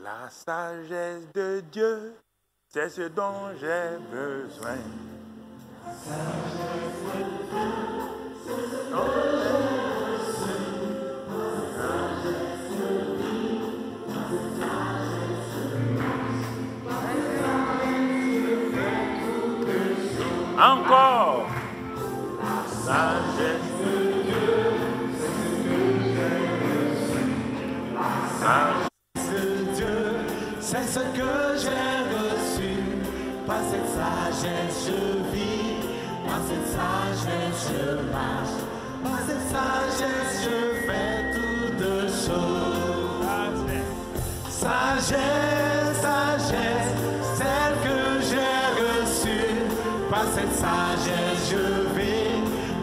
La sagesse de Dieu, c'est ce dont j'ai besoin. La sagesse de Dieu, c'est ce dont j'ai besoin. Encore. La sagesse de Dieu, c'est ce que j'ai besoin. La sagesse de Dieu, c'est ce que j'ai reçu. Par cette sagesse je vis, par cette sagesse je marche, par cette sagesse je fais toutes choses. Sagesse, sagesse, celle que j'ai reçue. Par cette sagesse je vis,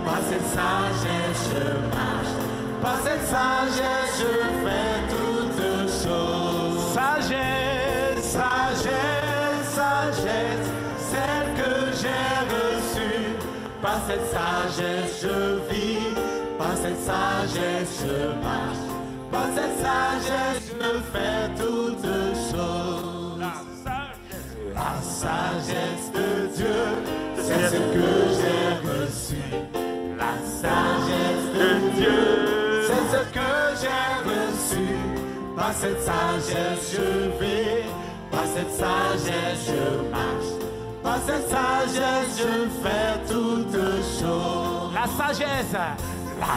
par cette sagesse je marche, par cette sagesse je fais toutes choses. Sagesse, sagesse, sagesse, celle que j'ai reçue. Par cette sagesse je vis, par cette sagesse je marche, par cette sagesse je fais toutes choses. La sagesse de Dieu, c'est ce que j'ai reçu. La sagesse de Dieu, c'est ce que j'ai reçu. Par cette sagesse je vis, par cette sagesse je marche, par cette sagesse je fais toutes choses. La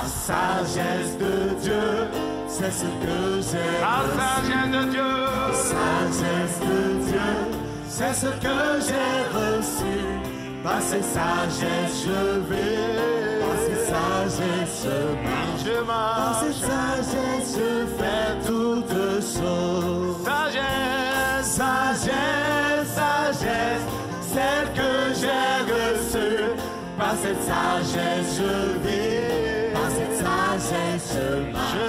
sagesse de Dieu, c'est ce que j'ai reçu. La sagesse de Dieu, sagesse de Dieu, c'est ce que j'ai reçu. Par cette sagesse je vais, par cette sagesse je marche, par cette sagesse je fais toutes choses. Sagesse, sagesse, sagesse, celle que j'ai reçue. Par cette sagesse je vis, par cette sagesse je marche,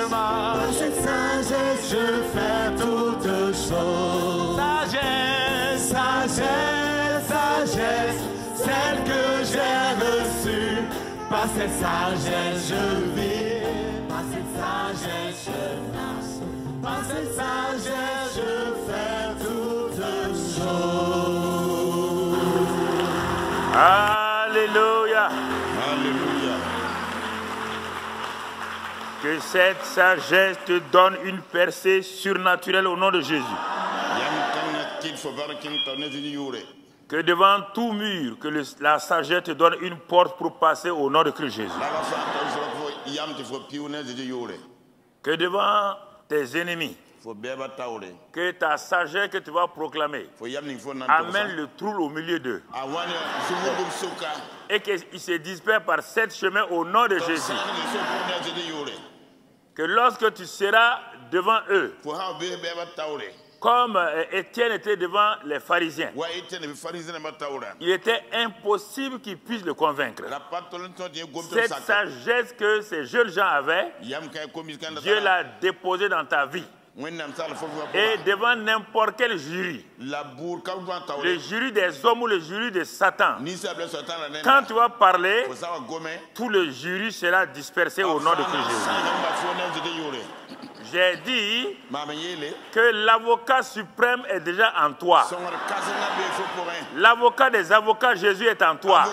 par cette sagesse je fais toutes choses. Sagesse, sagesse, sagesse, celle que j'ai reçue. Par cette sagesse je vis, par cette sagesse je marche, par cette sagesse je fais toutes choses. Alléluia. Alléluia. Que cette sagesse te donne une percée surnaturelle au nom de Jésus. Que devant tout mur, que la sagesse te donne une porte pour passer au nom de Christ Jésus. Que devant tes ennemis, que ta sagesse que tu vas proclamer amène le trouble au milieu d'eux. Et qu'ils se dispersent par 7 chemins au nom de Jésus. Que lorsque tu seras devant eux, comme Étienne était devant les pharisiens, il était impossible qu'ils puissent le convaincre. Cette sagesse que ces jeunes gens avaient, Dieu l'a déposée dans ta vie. Et devant n'importe quel jury, le jury des hommes ou le jury de Satan, quand tu vas parler, tout le jury sera dispersé au nom de Christ Jésus. J'ai dit que l'avocat suprême est déjà en toi. L'avocat des avocats, Jésus est en toi.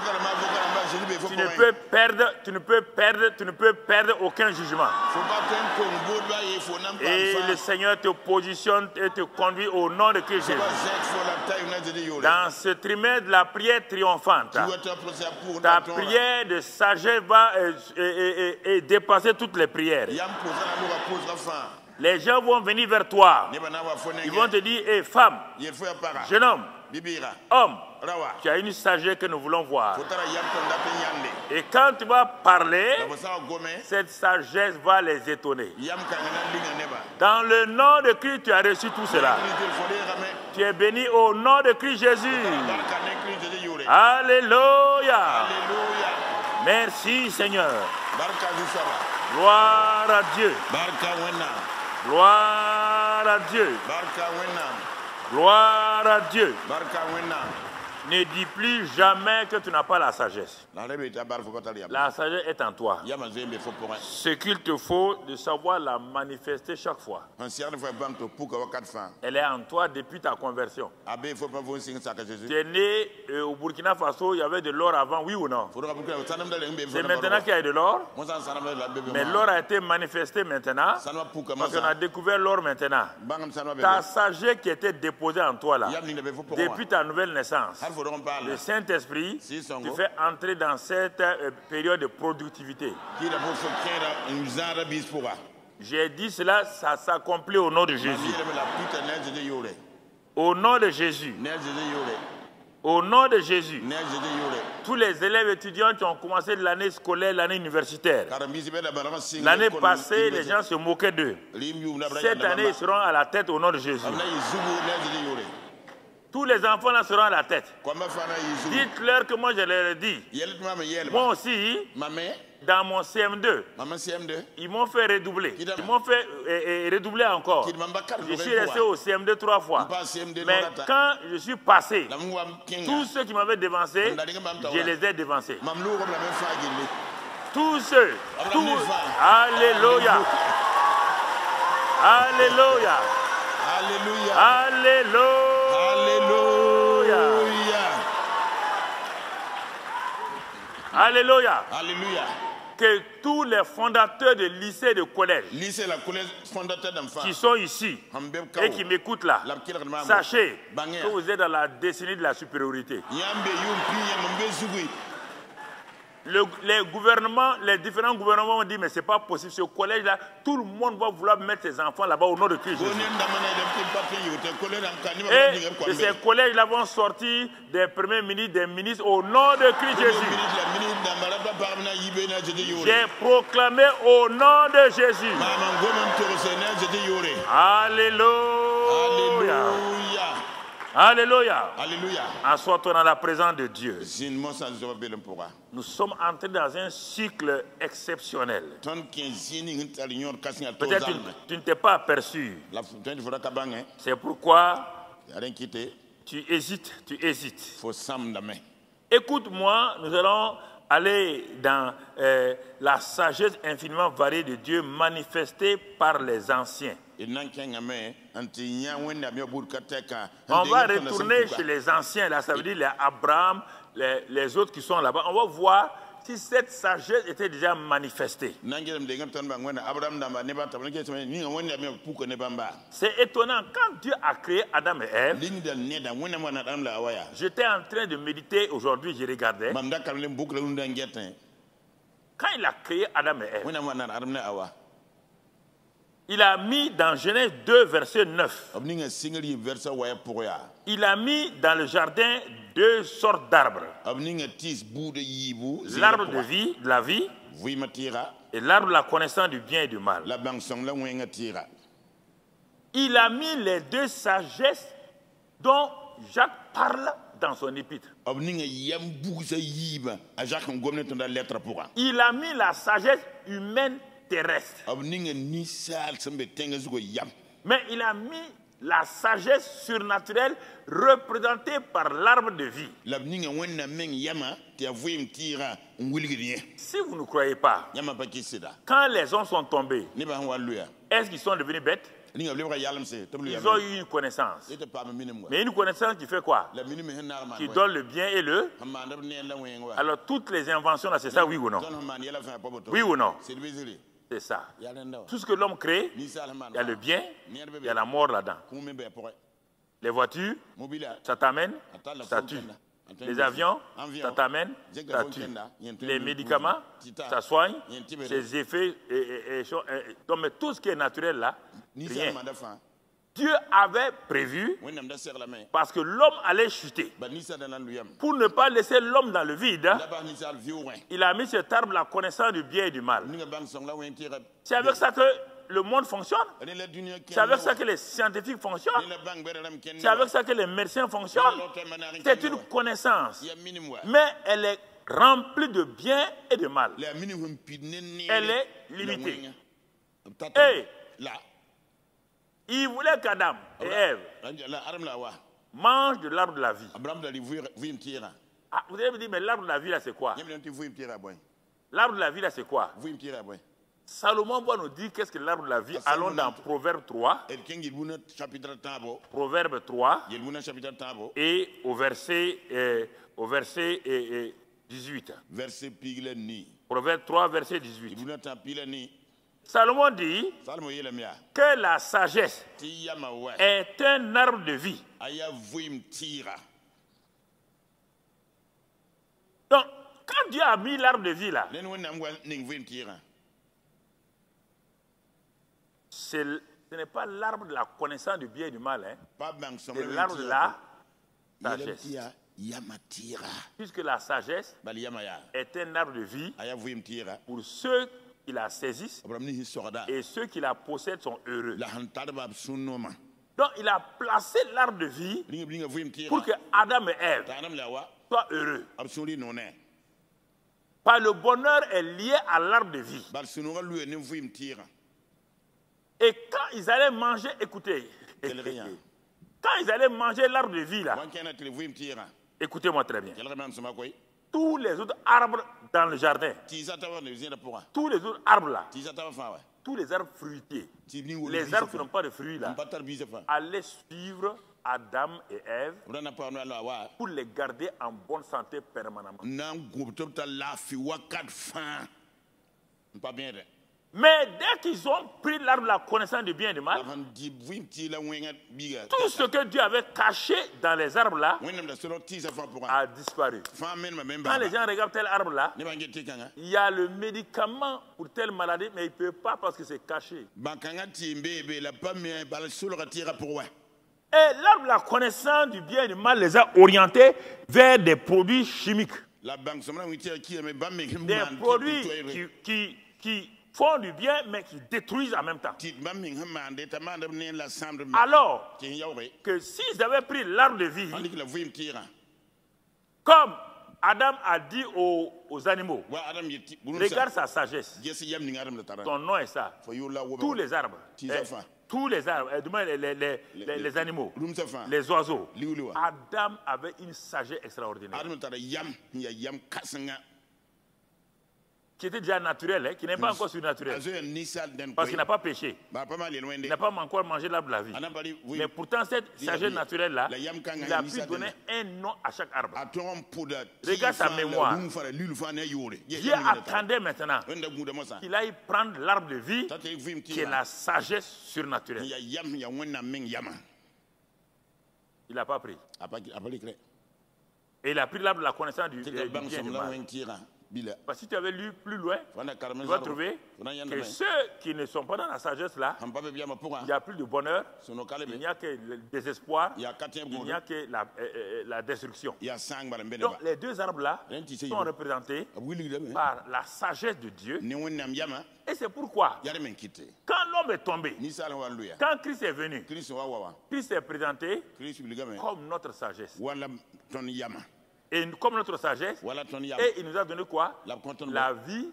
Tu ne peux perdre, tu ne peux perdre, tu ne peux perdre aucun jugement. Et le Seigneur te positionne et te conduit au nom de Christ Jésus. Dans ce trimestre de la prière triomphante, ta prière de sagesse va dépasser toutes les prières. Les gens vont venir vers toi. Ils vont te dire, hey, femme, jeune homme, homme, tu as une sagesse que nous voulons voir. Et quand tu vas parler, cette sagesse va les étonner. Dans le nom de Christ, tu as reçu tout cela. Tu es béni au nom de Christ Jésus. Alléluia. Merci Seigneur. Gloire à Dieu. Gloire à Dieu. Gloire à Dieu. Ne dis plus jamais que tu n'as pas la sagesse. La sagesse est en toi. Ce qu'il te faut de savoir la manifester chaque fois. Elle est en toi depuis ta conversion. Tu es né au Burkina Faso, il y avait de l'or avant, oui ou non? C'est maintenant qu'il y a de l'or. Mais l'or a été manifesté maintenant. Parce qu'on a découvert l'or maintenant. Ta sagesse qui était déposée en toi là, depuis ta nouvelle naissance. Le Saint-Esprit te fait entrer dans cette période de productivité. J'ai dit cela, ça s'accomplit au nom de Jésus. Au nom de Jésus. Au nom de Jésus. Tous les élèves étudiants qui ont commencé l'année scolaire, l'année universitaire. L'année passée, les gens se moquaient d'eux. Cette année, ils seront à la tête au nom de Jésus. Tous les enfants là seront à la tête. Dites-leur que moi je leur ai dit. Moi aussi, dans mon CM2, ils m'ont fait redoubler. Ils m'ont fait redoubler encore. Je suis resté au CM2 3 fois. Mais quand je suis passé, tous ceux qui m'avaient dévancé, je les ai dévancés. Tous ceux. Alléluia. Alléluia. Alléluia. Alléluia. Alléluia. Alléluia. Que tous les fondateurs de lycées et de collèges qui sont ici et qui m'écoutent là, sachez que vous êtes dans la décennie de la supériorité. Les gouvernements, les différents gouvernements ont dit mais c'est pas possible, ce collège-là, tout le monde va vouloir mettre ses enfants là-bas au nom de Christ Jésus. Et de ces collèges-là vont sortir des premiers ministres, des ministres au nom de Christ Jésus. J'ai proclamé au nom de Jésus. Alléluia. Alléluia. Alléluia. Assois-toi dans la présence de Dieu. Nous sommes entrés dans un cycle exceptionnel. Peut-être tu ne t'es pas aperçu. C'est pourquoi tu hésites. Écoute-moi, nous allons aller dans la sagesse infiniment variée de Dieu manifestée par les anciens. On va retourner chez les anciens, là, ça veut dire les Abraham, les autres qui sont là-bas. On va voir si cette sagesse était déjà manifestée. C'est étonnant, quand Dieu a créé Adam et Ève, j'étais en train de méditer aujourd'hui, je regardais. Quand il a créé Adam et Ève, il a mis dans Genèse 2, verset 9. Il a mis dans le jardin 2 sortes d'arbres. L'arbre de vie, de la vie, et l'arbre de la connaissance du bien et du mal. Il a mis les 2 sagesses dont Jacques parle dans son épître. Il a mis la sagesse humaine terrestre. Mais il a mis la sagesse surnaturelle représentée par l'arbre de vie. Si vous ne croyez pas, quand les hommes sont tombés, est-ce qu'ils sont devenus bêtes? Ils ont eu une connaissance. Mais une connaissance qui fait quoi? Qui donne le bien et le... Alors toutes les inventions là, c'est ça, oui ou non? Oui ou non? C'est ça. Tout ce que l'homme crée, il y a le bien, il y a la mort là-dedans. Les voitures, ça t'amène, ça tue. Les avions, ça t'amène, ça tue. Les médicaments, ça soigne. Ces effets, donc, mais tout ce qui est naturel là, rien. Dieu avait prévu, parce que l'homme allait chuter, pour ne pas laisser l'homme dans le vide, il a mis cet arbre, la connaissance du bien et du mal. C'est avec ça que le monde fonctionne. C'est avec ça que les scientifiques fonctionnent. C'est avec ça que les médecins fonctionnent. C'est une connaissance. Mais elle est remplie de bien et de mal. Elle est limitée. Et il voulait qu'Adam et Ève mange de l'arbre de la vie. Ah, vous allez me dire, mais l'arbre de la vie là c'est quoi? L'arbre de la vie là c'est quoi? Salomon va nous dire qu'est-ce que l'arbre de la vie. Allons dans Proverbe 3. Proverbe 3. Et au verset 18. Proverbe 3, verset 18. Salomon dit que la sagesse est un arbre de vie. Donc, quand Dieu a mis l'arbre de vie là, ce n'est pas l'arbre de la connaissance du bien et du mal, hein. C'est l'arbre de la sagesse. Puisque la sagesse est un arbre de vie pour ceux qui la saisissent et ceux qui la possèdent sont heureux. Donc il a placé l'arbre de vie pour que Adam et Ève soient heureux. Par le bonheur est lié à l'arbre de vie. Et quand ils allaient manger, écoutez, quand ils allaient manger l'arbre de vie là, écoutez-moi très bien. Tous les autres arbres dans le jardin, tous les autres arbres là, tous les arbres fruitiers, les arbres qui n'ont pas de fruits là, allaient suivre Adam et Ève pour les garder en bonne santé permanemment. Mais dès qu'ils ont pris l'arbre de la connaissance du bien et du mal, tout ce que Dieu avait caché dans les arbres là a disparu. Quand les gens regardent tel arbre là, il y a le médicament pour telle maladie, mais il ne peut pas parce que c'est caché. Et l'arbre de la connaissance du bien et du mal les a orientés vers des produits chimiques. Des produits qui font du bien, mais qui détruisent en même temps. Alors que s'ils avaient pris l'arbre de vie, comme Adam a dit aux animaux, regarde sa sagesse, ton nom est ça, tous les arbres, les animaux, les oiseaux, Adam avait une sagesse extraordinaire. Qui était déjà naturel, hein, qui n'est pas encore surnaturel. Parce qu'il n'a pas péché. Il n'a pas encore mangé l'arbre de la vie. Mais pourtant, cette sagesse naturelle-là, il a pu donner un nom à chaque arbre. Regarde sa mémoire. Dieu attendait maintenant qu'il aille prendre l'arbre de vie, qui est la sagesse surnaturelle. Il n'a pas pris. Et il a pris l'arbre de la connaissance du bien et du mal. Parce que si tu avais lu plus loin, tu vas trouver que ceux qui ne sont pas dans la sagesse là, il n'y a plus de bonheur, il n'y a que le désespoir, il n'y a que la destruction. Donc les deux arbres là sont représentés par la sagesse de Dieu. Et c'est pourquoi, quand l'homme est tombé, quand Christ est venu, Christ est présenté comme notre sagesse. Et comme notre sagesse, et il nous a donné quoi? La vie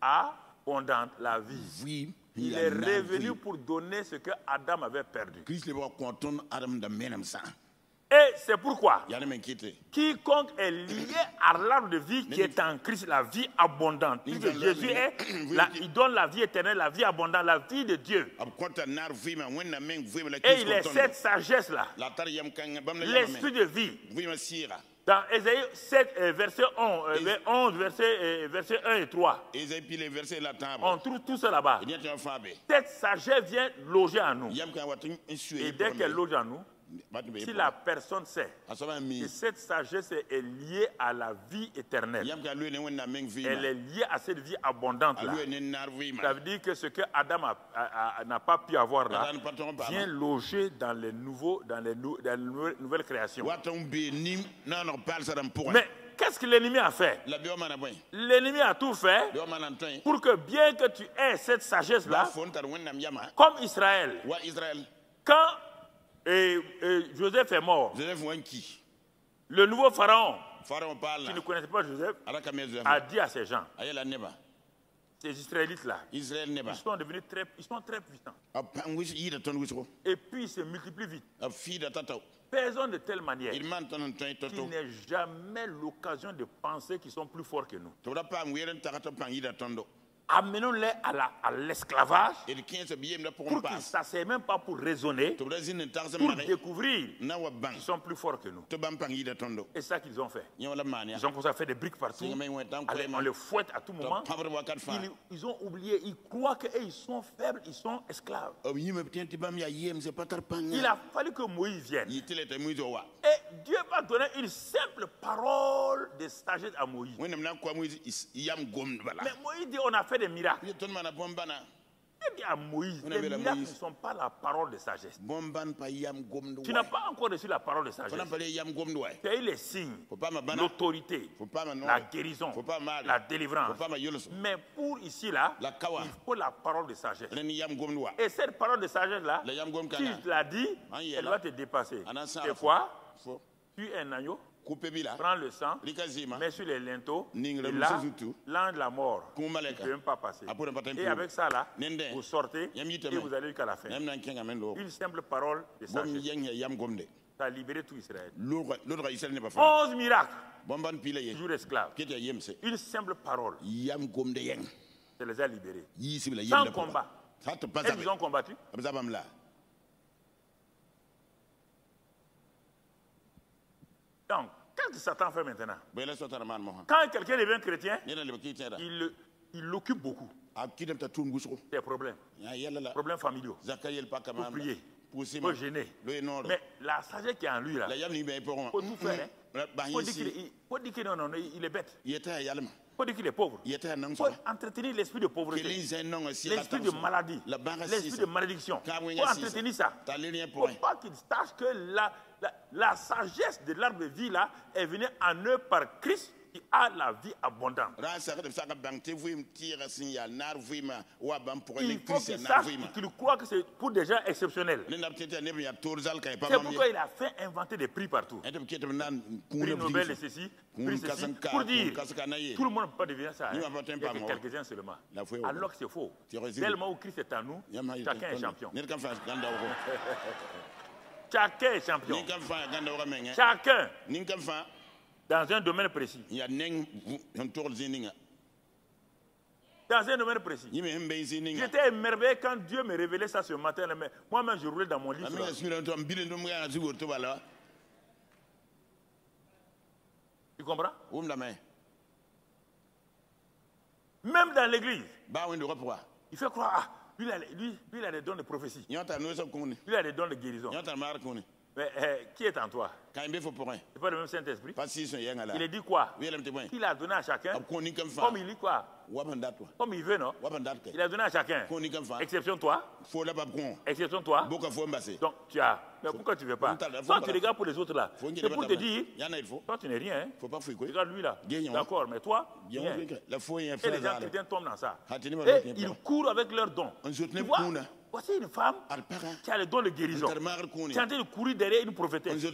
abondante, la vie. Il est revenu pour donner ce que Adam avait perdu. Et c'est pourquoi quiconque est lié à l'arbre de vie qui est en Christ, la vie abondante. Puisque Jésus il donne la vie éternelle, la vie abondante, la vie de Dieu. Et il est cette sagesse-là, l'esprit de vie. Dans Ésaïe 7, verset 11, verset 1 et 3, on trouve tout ça là-bas. Cette sagesse vient loger en nous. Et dès qu'elle loge en nous, si la personne sait que cette sagesse est liée à la vie éternelle, elle est liée à cette vie abondante-là, ça veut dire que ce que Adam n'a pas pu avoir là vient loger dans les nouvelles créations. Mais qu'est-ce que l'ennemi a fait? L'ennemi a tout fait pour que bien que tu aies cette sagesse-là, comme Israël, quand Joseph est mort, le nouveau pharaon, qui ne connaissait pas Joseph, a dit à ses gens, Ces Israélites-là, ils sont devenus très puissants. Et puis ils se multiplient vite. Faisons de telle manière qu'il n'ait jamais l'occasion de penser qu'ils sont plus forts que nous. Amenons-les à l'esclavage pour qu'ils ne s'asseyent même pas pour raisonner, pour découvrir qu'ils sont plus forts que nous. Et c'est ça qu'ils ont fait. Ils ont commencé à faire des briques partout. On les fouette à tout moment. Ils ont oublié, ils croient qu'ils sont faibles, ils sont esclaves. Il a fallu que Moïse vienne. Et Dieu va donner une simple parole de sagesse à Moïse. Mais Moïse dit, on a fait des miracles. Il dit à Moïse, les miracles ne sont pas la parole de sagesse. Tu n'as pas encore reçu la parole de sagesse. Tu as eu les signes, l'autorité, la guérison, la délivrance. Mais pour ici, là, il faut la parole de sagesse. Et cette parole de sagesse-là, si tu l'as dit, elle va te dépasser. C'est quoi? Tu es un agneau. Prends le sang, mets sur les linteaux, et là, l'ange de la mort ne peut même pas passer. Et avec ça, là, vous sortez et vous allez jusqu'à la fin. Une simple parole de sagesse. Ça a libéré tout Israël. 11 miracles, toujours esclaves. Une simple parole, ça les a libérés. Sans combat. Est-ce qu'ils ont combattu? Donc, qu'est-ce que Satan fait maintenant? Quand quelqu'un devient chrétien, il l'occupe beaucoup. Des problèmes. Problèmes familiaux. Pour prier. Pour gêner. Mais la sagesse qui est en lui, là, il faut tout faire. Il faut dire qu'il non, il est bête. Il faut dire qu'il est pauvre. Il faut entretenir l'esprit de pauvreté, l'esprit de maladie, l'esprit de malédiction. Il faut entretenir ça. Il ne faut pas qu'il sache que la sagesse de l'arbre de vie là est venue en eux par Christ qui a la vie abondante. Il faut qu'il sache qu'il croit que c'est pour des gens exceptionnels. C'est pourquoi il a fait inventer des prix partout. Prix Nobel et ceci, prix ceci, pour dire tout le monde ne peut pas devenir ça. Il y a que quelques-uns seulement. Alors que c'est faux. Tellement où Christ est en nous, chacun est champion. Chacun est champion. Chacun. Dans un domaine précis. Dans un domaine précis. J'étais émerveillé quand Dieu me révélait ça ce matin. Moi-même, je roulais dans mon lit. Tu comprends? Même dans l'église. Il fait croire, lui, il a des dons de prophétie. Lui, il a des dons de guérison. Mais qui est en toi? C'est pas le même Saint-Esprit. Il a dit quoi? Il a donné à chacun. Comme il dit quoi? Comme il veut, non? Il a donné à chacun. Exception toi. Exception toi. Donc tu as. Mais pourquoi tu ne veux pas? Toi tu regardes pour les autres là. C'est pour te dire, toi tu n'es rien. Hein? Regarde lui là. D'accord, mais toi, rien. Et les gens chrétiens tombent dans ça. Et ils courent avec leurs dons. Tu vois? Voici une femme qui a le don de guérison. Qui est en train de courir derrière une prophétesse. Dieu a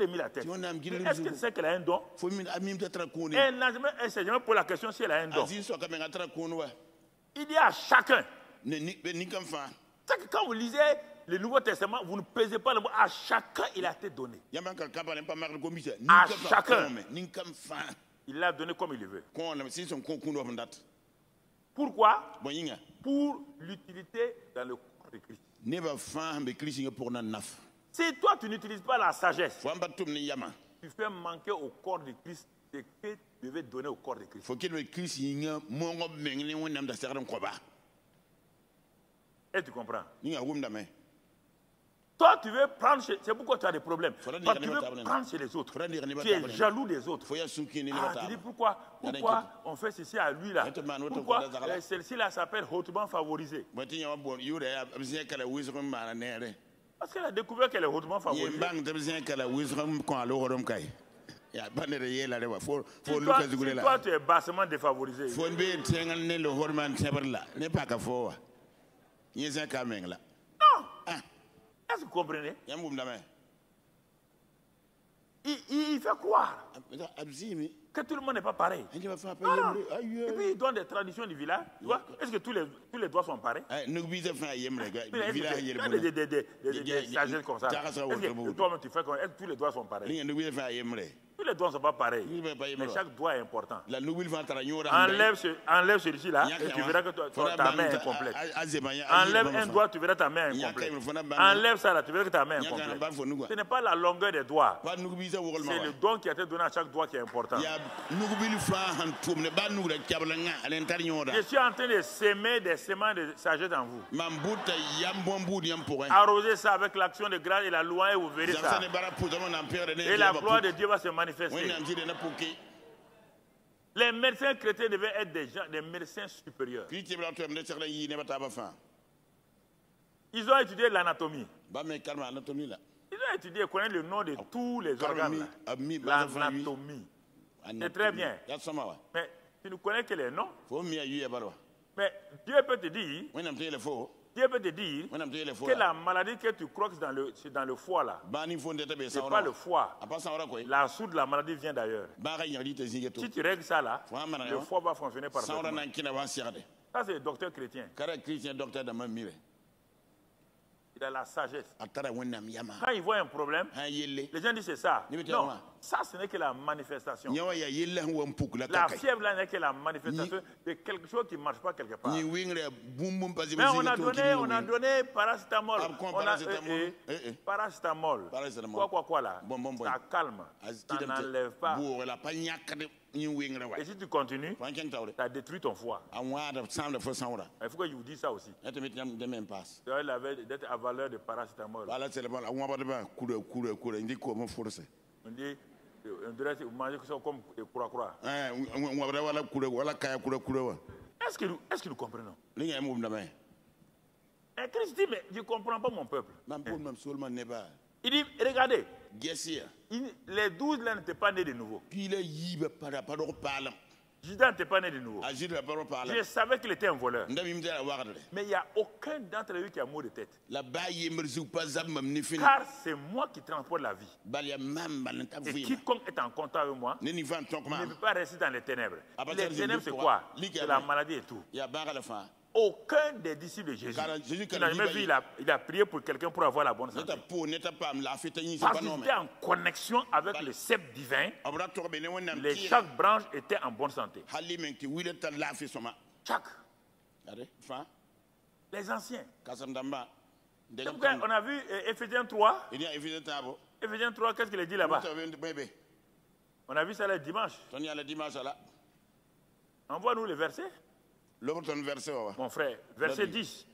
mis la tête. Est-ce que c'est qu'elle a un don? Elle n'a jamais posé la question si elle a un don. Il dit à chacun. C'est que quand vous lisez le Nouveau Testament, vous ne pesez pas le mot. À chacun, il a été donné. À chacun. Il l'a donné comme il le veut. Pourquoi? Pour l'utilité dans le corps de Christ. Si toi tu n'utilises pas la sagesse, tu fais manquer au corps de Christ ce que tu devais donner au corps de Christ. Et tu comprends? Toi, tu veux prendre chez... C'est pourquoi tu as des problèmes. Parce que tu veux prendre chez les autres. Tu es jaloux des autres. Tu dis pourquoi on fait ceci à lui là? Pourquoi celle-ci là s'appelle hautement favorisée? Parce qu'elle a découvert qu'elle est hautement favorisée. Si toi tu es bassement défavorisé. Est-ce que vous comprenez? Il fait croire que tout le monde n'est pas pareil. Et puis ils donnent des traditions du village. Est-ce que tous les doigts sont pareils? Des sagesses comme ça. Est-ce que toi-même tu fais comme ça? Tous les doigts sont pareils? Tous les doigts ne sont pas pareils. Mais chaque doigt est important. Enlève celui-ci-là et tu verras que ta main est complète. Enlève un doigt, tu verras ta main est complète. Enlève ça là, tu verras que ta main est complète. Ce n'est pas la longueur des doigts. C'est le don qui a été donné à chaque doigt qui est important. Je suis en train de semer des semences de sagesse en vous. Arrosez ça avec l'action de grâce et la loi et vous verrez ça. Et la gloire de Dieu va se manifester. Les médecins chrétiens devaient être des médecins supérieurs. Ils ont étudié l'anatomie. Ils ont étudié, connaître le nom de tous les organes. L'anatomie. C'est très bien. Mais tu ne connais que les noms. Mais Dieu peut te dire, que la maladie que tu crois que c'est dans le foie là, ce n'est pas le foie. La source de la maladie vient d'ailleurs. Si tu règles ça là, le foie va fonctionner parfaitement. Ça c'est le docteur chrétien. Il a la sagesse. Quand il voit un problème, les gens disent c'est ça. Non, ça ce n'est que la manifestation. La fièvre là n'est que la manifestation de quelque chose qui ne marche pas quelque part. Mais on a donné paracétamol. Paracétamol. Quoi là. Ça calme. Ça n'enlève pas. Et si tu continues, tu as détruit ton foie. Il faut que je vous dise ça aussi. Il avait d'être à valeur de paracétamol. On dit, on dirait que vous mangez ça comme croix. Est-ce que nous comprenons? Et Christ dit, mais je ne comprends pas mon peuple. Il dit, regardez, les 12 là n'étaient pas nés de nouveau. Judas n'était pas né de nouveau. Je savais qu'il était un voleur. Mais il n'y a aucun d'entre eux qui a mot de tête. Car c'est moi qui transporte la vie. Et quiconque est en contact avec moi ne peut pas rester dans les ténèbres. Les ténèbres c'est quoi? C'est la maladie et tout. Aucun des disciples de Jésus n'a jamais vu, il a prié pour quelqu'un pour avoir la bonne santé. Parce qu'il était en connexion avec le sceptre divin. Chaque branche était en bonne santé. Chaque. Les anciens. On a vu Éphésiens 3. Éphésiens 3, qu'est-ce qu'il a dit là-bas? On a vu ça le dimanche. Envoie-nous les versets. Mon frère, verset 10.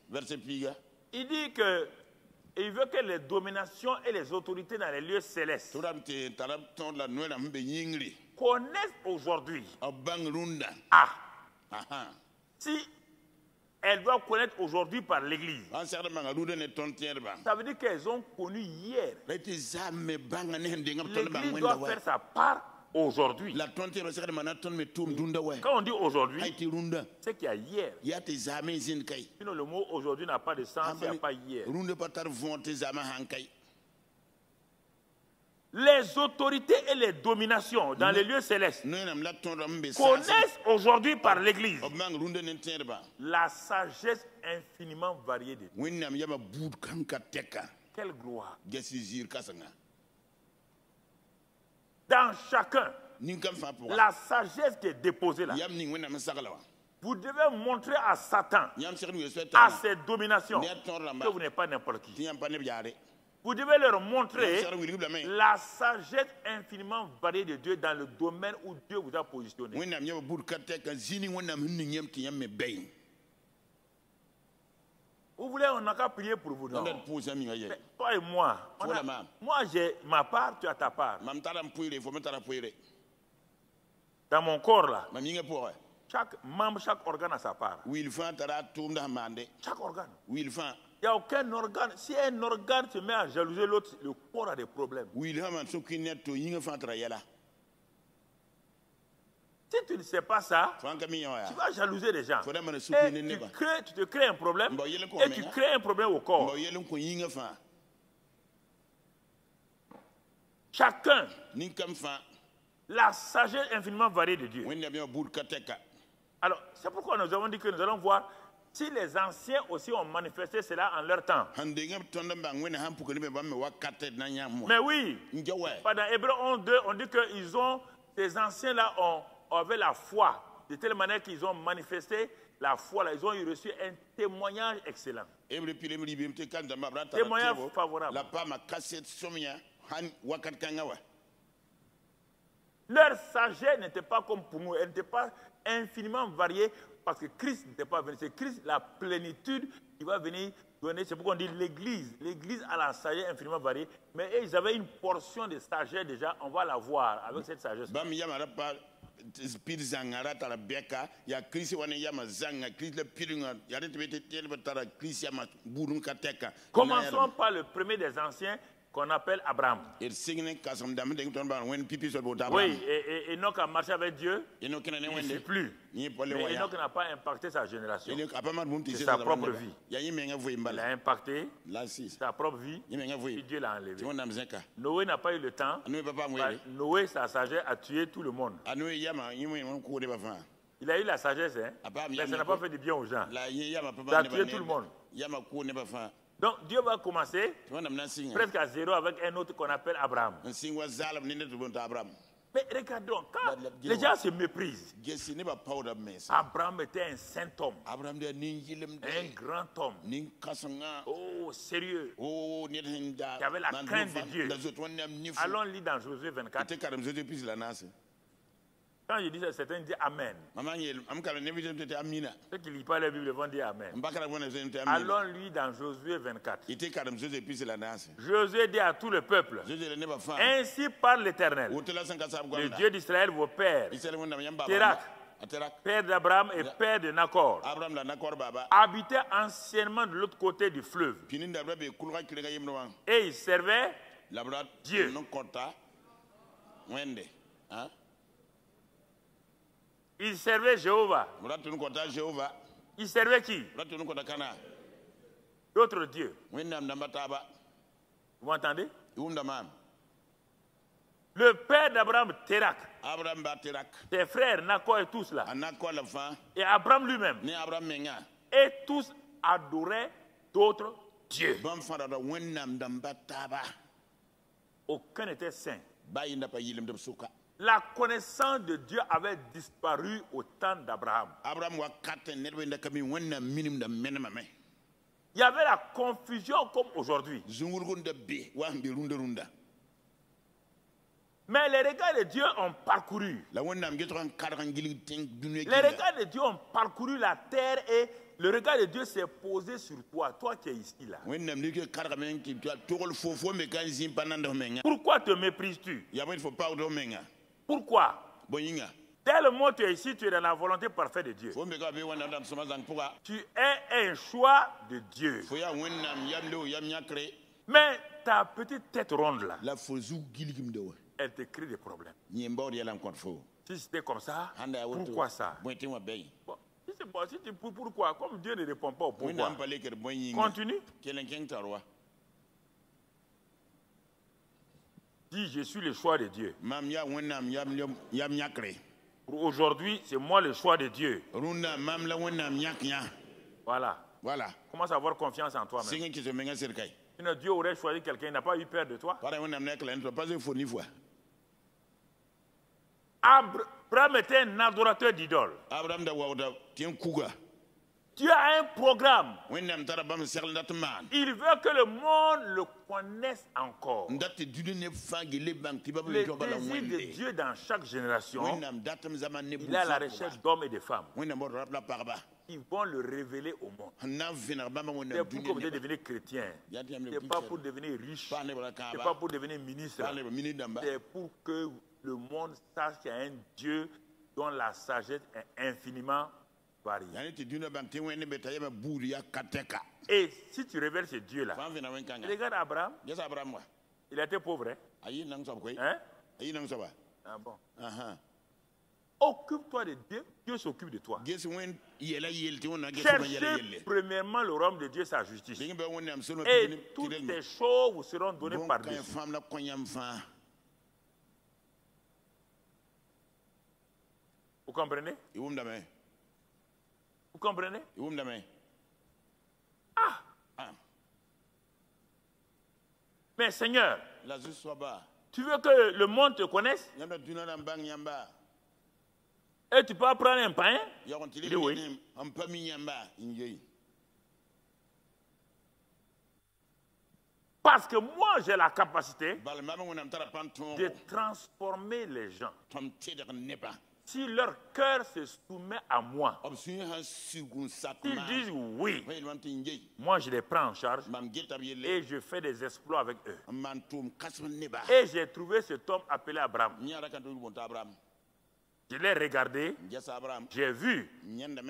Il dit que il veut que les dominations et les autorités dans les lieux célestes connaissent aujourd'hui. Si elles doivent connaître aujourd'hui par l'Église, ça veut dire qu'elles ont connu hier. L'Église doit faire sa part aujourd'hui. Quand on dit aujourd'hui, c'est qu'il y a hier. Sinon le mot aujourd'hui n'a pas de sens, il n'y a pas hier. Les autorités et les dominations dans les lieux célestes connaissent aujourd'hui par l'Église la sagesse infiniment variée de Dieu. Quelle gloire! Dans chacun, la sagesse qui est déposée là, vous devez montrer à Satan, à ses dominations, que vous n'êtes pas n'importe qui. Vous devez leur montrer la sagesse infiniment variée de Dieu dans le domaine où Dieu vous a positionné. Vous voulez, on n'a qu'à prier pour vous. Non. Mais toi et moi, moi j'ai ma part, tu as ta part. Dans mon corps là, chaque membre, chaque organe a sa part. Chaque organe. Il n'y a aucun organe. Si un organe se met à jalouser l'autre, le corps a des problèmes. Si tu ne sais pas ça, tu vas jalouser les gens. Et tu te crées un problème et tu crées un problème au corps. Chacun La sagesse infiniment variée de Dieu. Alors, c'est pourquoi nous avons dit que nous allons voir si les anciens aussi ont manifesté cela en leur temps. Mais oui, pendant Hébreux 11:2, on dit que ces anciens-là avaient la foi, de telle manière qu'ils ont manifesté la foi, là, ils ont reçu un témoignage excellent. Témoignage favorable. Leur sagesse n'était pas comme pour nous, elle n'était pas infiniment variée parce que Christ n'était pas venu. C'est Christ, la plénitude, qui va venir donner. C'est pourquoi on dit l'Église. L'Église a la sagesse infiniment variée, mais ils avaient une portion de sagesse déjà, on va la voir avec cette sagesse. Commençons par le premier des anciens qu'on appelle Abraham. Oui, et Enoch a marché avec Dieu, il ne sait plus. Mais Enoch n'a pas impacté sa génération. C'est sa propre vie. Il a impacté sa propre vie et Dieu l'a enlevé. Noé n'a pas eu le temps. Noé, sa sagesse, a tué tout le monde. Il a eu la sagesse, hein? Mais ça n'a pas fait du bien aux gens. Ça a tué tout le monde. Donc Dieu va commencer presque à zéro avec un autre qu'on appelle Abraham. Mais regardons, quand les gens se méprisent, Abraham était un saint homme, un grand homme, sérieux, qui avait la crainte de Dieu. Allons lire dans Josué 24. Quand je dis ça, certains disent Amen. Ceux qui ne lisent pas la Bible vont dire Amen. Allons lui dans Josué 24. Josué dit à tout le peuple, ainsi parle l'Éternel, le Dieu d'Israël, vos pères, Térak, père d'Abraham et père de Nakor, habitaient anciennement de l'autre côté du fleuve. Et ils servaient Dieu. Il servait Jéhovah. Il servait qui? D'autres dieux. Vous m'entendez? Le père d'Abraham, Térak, ses frères, Nakor et tous là, et Abraham lui-même, et tous adoraient d'autres dieux. Aucun n'était saint. La connaissance de Dieu avait disparu au temps d'Abraham. Il y avait la confusion comme aujourd'hui. Mais les regards de Dieu ont parcouru. Les regards de Dieu ont parcouru la terre et le regard de Dieu s'est posé sur toi, toi qui es ici là. Pourquoi te méprises-tu? Pourquoi? Dès le moment où tu es ici, tu es dans la volonté parfaite de Dieu. Tu es un choix de Dieu. Mais ta petite tête ronde là, elle te crée des problèmes. Si c'était comme ça, pourquoi ça? Bon, si tu pourquoi, comme Dieu ne répond pas au pourquoi, continue. Dis, je suis le choix de Dieu. Pour aujourd'hui, c'est moi le choix de Dieu. Voilà. Commence à avoir confiance en toi-même. Sinon, Dieu aurait choisi quelqu'un, il n'a pas eu peur de toi. Abraham était un adorateur d'idoles. Dieu a un programme. Il veut que le monde le connaisse encore. Le désir de Dieu dans chaque génération, il est à la recherche d'hommes et de femmes. Ils vont le révéler au monde. C'est pour que vous deveniez chrétien. Ce n'est pas pour devenir riche. Ce n'est pas pour devenir ministre. C'est pour que le monde sache qu'il y a un Dieu dont la sagesse est infiniment variée. Et si tu révèles ce Dieu-là, regarde Abraham. Il était pauvre. Hein? Ah bon. Occupe-toi de Dieu, Dieu s'occupe de toi. Cherchez premièrement le royaume de Dieu, sa justice. Et toutes ces choses vous seront données par Dieu. Vous comprenez? Vous comprenez? Ah! Mais Seigneur, tu veux que le monde te connaisse? Et tu peux apprendre un païen? Il dit oui. Parce que moi, j'ai la capacité de transformer les gens. Si leur cœur se soumet à moi, s'ils disent oui, moi je les prends en charge et je fais des exploits avec eux. Et j'ai trouvé cet homme appelé Abraham. Je l'ai regardé, j'ai vu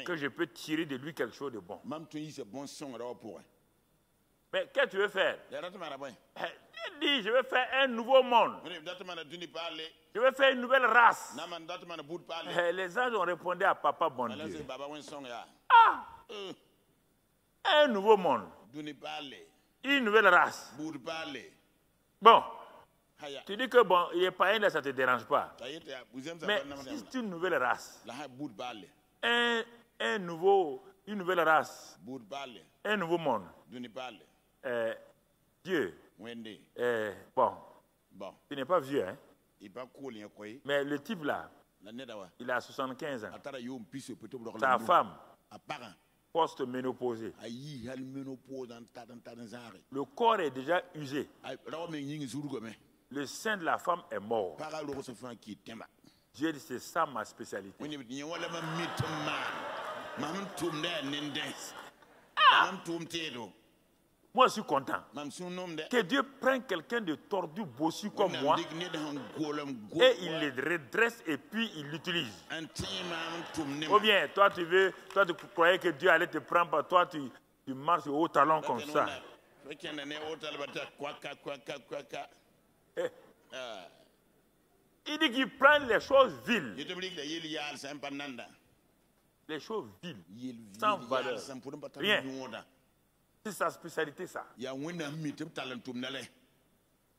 que je peux tirer de lui quelque chose de bon. Mais qu'est-ce que tu veux faire? Il dit, je vais faire un nouveau monde. Je vais faire une nouvelle race. Les anges ont répondu à Papa bon Dieu. Ah! Un nouveau monde. Une nouvelle race. Bon. Tu dis que bon, il est païen là, ça ne te dérange pas. Mais si c'est une nouvelle race, une nouvelle race, un nouveau monde, Dieu, bon, tu n'es pas vieux, hein? Mais le type là, il a 75 ans. Sa femme, post-ménopausée. Le corps est déjà usé. Le sein de la femme est mort. Dieu dit, c'est ça ma spécialité. Moi, je suis content que Dieu prenne quelqu'un de tordu, bossu comme moi, et il le redresse et puis il l'utilise. Ou bien, toi, tu croyais que Dieu allait te prendre, par toi, tu marches au haut talon comme ça. Il dit qu'il prend les choses viles. Les choses viles, sans valeur. Rien. C'est sa spécialité, ça.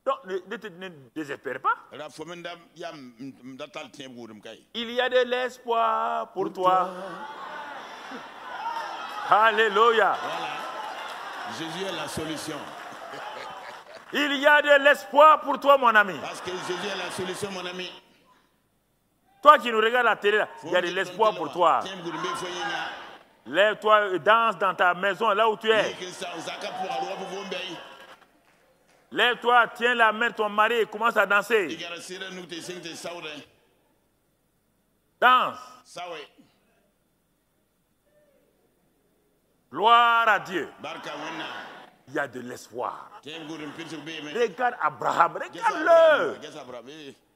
Donc, ne désespère pas. Il y a de l'espoir pour toi. Alléluia. Voilà. Jésus est la solution. Il y a de l'espoir pour toi, mon ami. Parce que Jésus est la solution, mon ami. Toi qui nous regardes à la télé, il y a de l'espoir pour toi. Lève-toi et danse dans ta maison, là où tu es. Lève-toi, tiens la main de ton mari et commence à danser. Danse. Gloire à Dieu. Il y a de l'espoir. Regarde Abraham, regarde-le.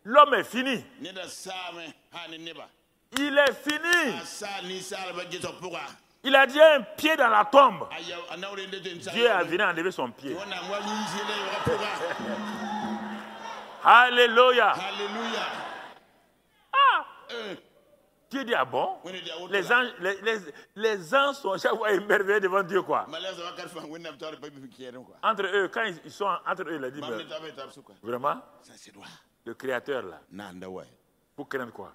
L'homme est fini. Il est fini. Il a déjà un pied dans la tombe. Dieu a venu enlever son pied. Alléluia. Ah. Dieu dit, ah bon? Les anges sont chaque fois émerveillés devant Dieu, quoi. Entre eux, quand ils sont entre eux, il a dit, vraiment? Le Créateur, là. Pour craindre quoi?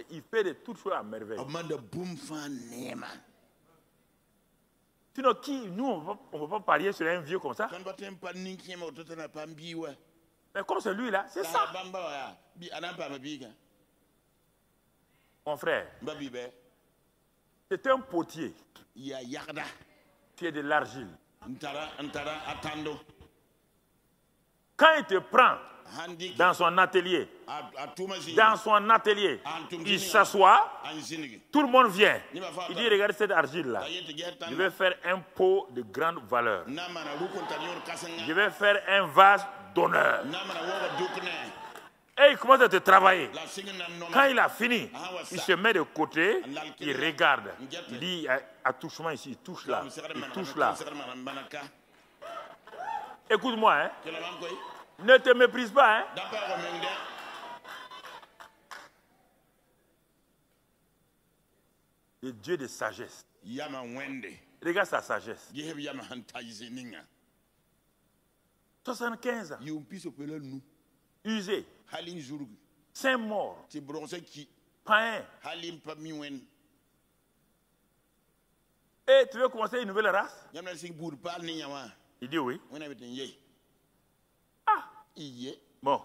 Il fait de toutes choses à merveille. Sinon, nous, on ne peut pas parier sur un vieux comme ça. Mais comme c'est lui là, c'est ça. Mon frère, c'est un potier qui est de l'argile. Quand il te prend dans son atelier, il s'assoit, tout le monde vient. Il dit, regardez cette argile-là. Je vais faire un pot de grande valeur. Je vais faire un vase d'honneur. Et il commence à te travailler. Quand il a fini, il se met de côté, il regarde. Il dit, attouchement ici, il touche là, il touche là. Écoute-moi, hein. Ne te méprise pas, hein. Le Dieu de sagesse. Regarde sa sagesse. 75 ans. Usé. 5 morts. païen. Et tu veux commencer une nouvelle race? Il dit oui. Ah. Bon.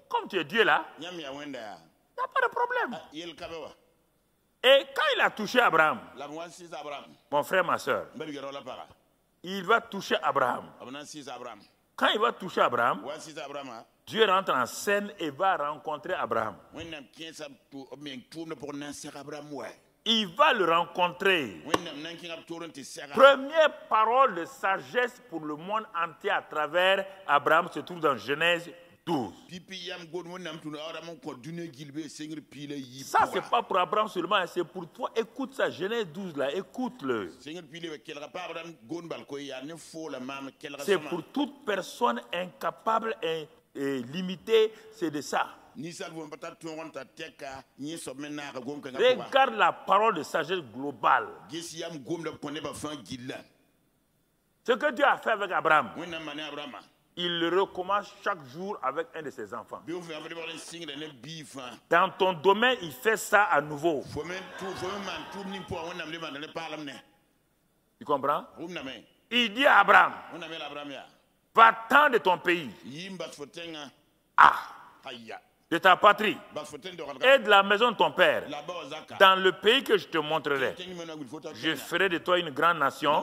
Comme tu es Dieu là, il n'y a pas de problème. Et quand il a touché Abraham, mon frère, ma soeur, il va toucher Abraham. Quand il va toucher Abraham, Dieu rentre en scène et va rencontrer Abraham. Il va le rencontrer. Première parole de sagesse pour le monde entier à travers Abraham se trouve dans Genèse 12. Ça, ce n'est pas pour Abraham seulement, c'est pour toi. Écoute ça, Genèse 12 là, écoute-le. C'est pour toute personne incapable et limitée, c'est de ça. Regarde la parole de sagesse globale. Ce que Dieu a fait avec Abraham, il le recommence chaque jour avec un de ses enfants. Dans ton domaine, il fait ça à nouveau. Tu comprends? Il dit à Abraham, va-t'en de ton pays. De ta patrie et de la maison de ton père, dans le pays que je te montrerai. Je ferai de toi une grande nation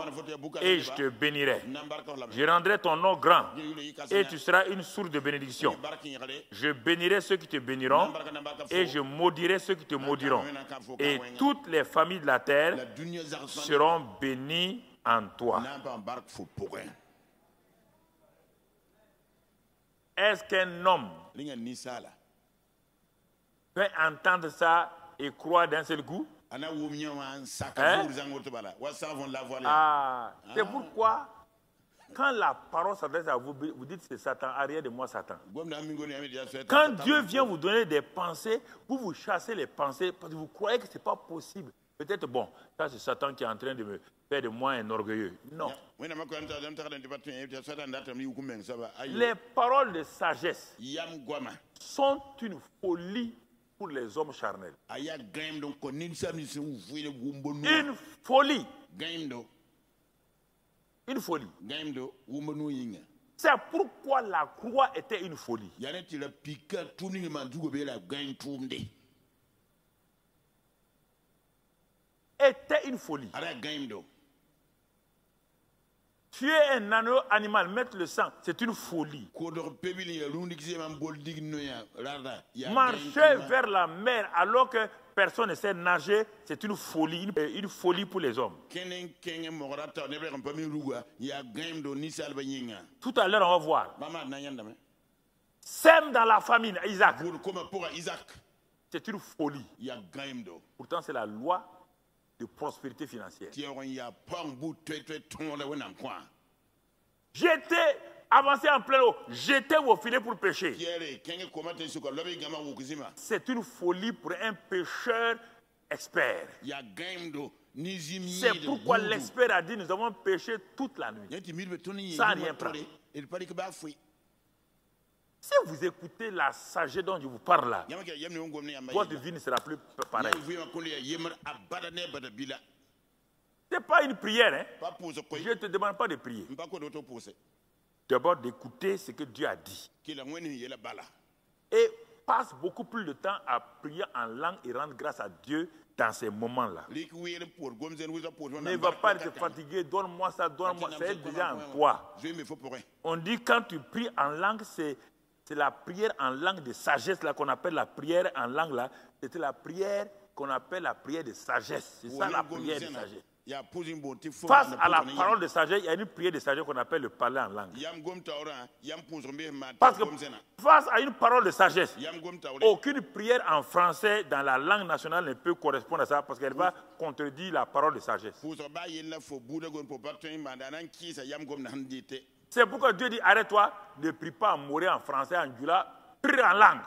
et je te bénirai. Je rendrai ton nom grand et tu seras une source de bénédiction. Je bénirai ceux qui te béniront et je maudirai ceux qui te maudiront. Et toutes les familles de la terre seront bénies en toi. Est-ce qu'un homme peut entendre ça et croire d'un seul coup? Hein? C'est pourquoi, quand la parole s'adresse à vous, vous dites c'est Satan, arrière de moi Satan. Quand Dieu vient vous donner des pensées, vous chassez les pensées parce que vous croyez que ce n'est pas possible. Peut-être, bon, ça c'est Satan qui est en train de me faire de moi un orgueilleux. Non. Les paroles de sagesse sont une folie pour les hommes charnels. Une folie. Une folie. C'est pourquoi la croix était une folie. Était une folie. Tuer un animal, mettre le sang, c'est une folie. Marcher vers la mer alors que personne ne sait nager, c'est une folie pour les hommes. Tout à l'heure, on va voir. Sème dans la famine, Isaac. C'est une folie. Pourtant, c'est la loi de prospérité financière. J'étais avancé en plein eau, jetez vos filets pour pêcher. C'est une folie pour un pêcheur expert. C'est pourquoi l'expert a dit nous avons pêché toute la nuit. Ça rien prend. Si vous écoutez la sagesse dont je vous parle là, votre vie ne sera plus pareille. Ce n'est pas une prière. Hein? Je ne te demande pas de prier. D'abord d'écouter ce que Dieu a dit. Et passe beaucoup plus de temps à prier en langue et rendre grâce à Dieu dans ces moments-là. Ne va pas te fatiguer, donne-moi ça, donne-moi ça. C'est déjà en toi. On dit quand tu pries en langue, c'est la prière en langue de sagesse là qu'on appelle la prière en langue là. C'était la prière qu'on appelle la prière de sagesse. C'est ça la prière de sagesse. Face à la parole de sagesse, il y a une prière de sagesse qu'on appelle le parler en langue. Parce que face à une parole de sagesse, aucune prière en français dans la langue nationale ne peut correspondre à ça parce qu'elle va contredire la parole de sagesse. C'est pourquoi Dieu dit arrête-toi, ne prie pas à mourir en français, en djoula, prie en langue.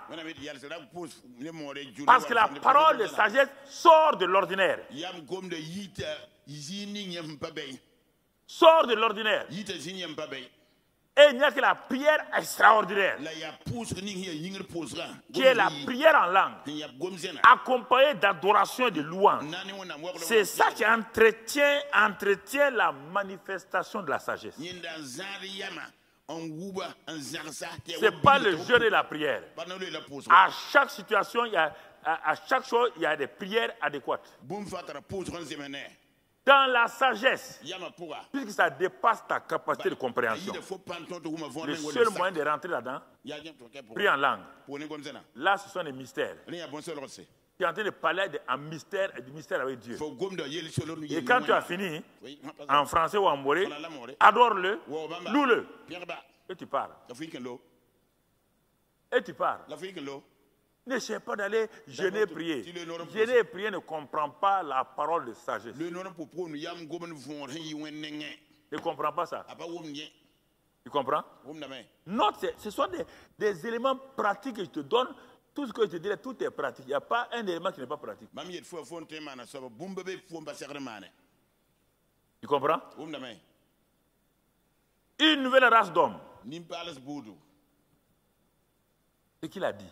Parce que la parole de sagesse sort de l'ordinaire. Sort de l'ordinaire. Et il n'y a que la prière extraordinaire, qui est la prière en langue, accompagnée d'adoration et de louange. C'est ça qui entretient la manifestation de la sagesse. Ce n'est pas le jeûne et la prière. À chaque situation, à chaque chose, il y a des prières adéquates. Dans la sagesse, puisque ça dépasse ta capacité de compréhension, le seul moyen de rentrer là-dedans, prier en langue. Là, ce sont des mystères. Tu es en train de parler en mystère et du mystère avec Dieu. Et quand tu as fini, en français ou en moré, adore-le, loue-le. Et tu pars. Et tu pars. Ne cherche pas d'aller jeûner et prier. Jeûner et prier ne comprend pas la parole de sagesse. Ne comprend pas ça. Tu comprends? Non, ce sont des éléments pratiques que je te donne. Tout ce que je te dirais, tout est pratique. Il n'y a pas un élément qui n'est pas pratique. Tu comprends? Une nouvelle race d'hommes. C'est qu'il a dit.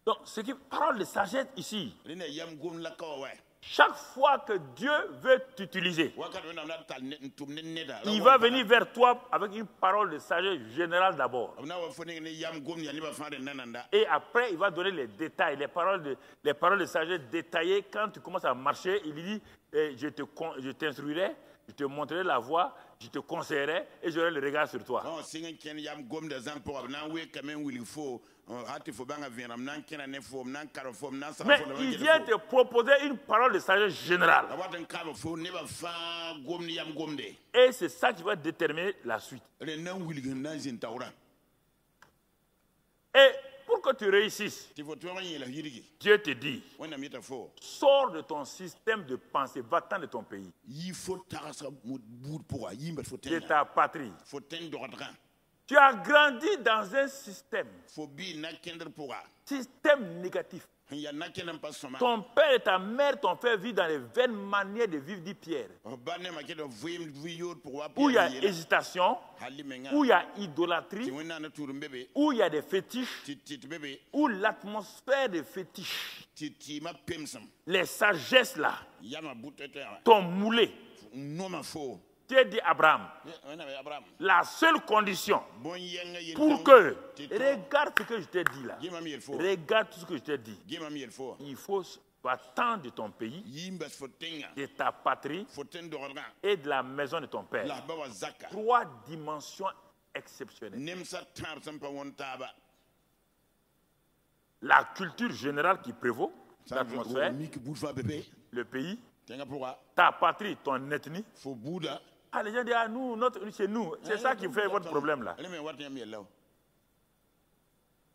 Donc, ce qui parle de sagesse ici, chaque fois que Dieu veut t'utiliser, il va venir vers toi avec une parole de sagesse générale d'abord. Et après, il va donner les détails, les paroles de sagesse détaillées. Quand tu commences à marcher, il dit, je t'instruirai, je te montrerai la voie, je te conseillerai et j'aurai le regard sur toi. Mais il vient te proposer une parole de sagesse générale. Et c'est ça qui va déterminer la suite. Et pour que tu réussisses, Dieu te dit, sors de ton système de pensée, va-t'en de ton pays, de ta patrie. Tu as grandi dans un système négatif. Ton père et ta mère t'ont fait vivre dans les vaines manières de vivre, dit Pierre. Où il y a hésitation, où il y a idolâtrie, où il y a des fétiches, où l'atmosphère des fétiches, les sagesses là, t'ont moulé. Tu as dit Abraham, la seule condition pour que, regarde ce que je t'ai dit là, regarde tout ce que je t'ai dit, il faut attendre de ton pays, de ta patrie et de la maison de ton père. 3 dimensions exceptionnelles. La culture générale qui prévaut, l'atmosphère, le pays, ta patrie, ton ethnie. Ah, les gens disent, ah, nous, c'est nous. C'est ça qui fait votre problème là.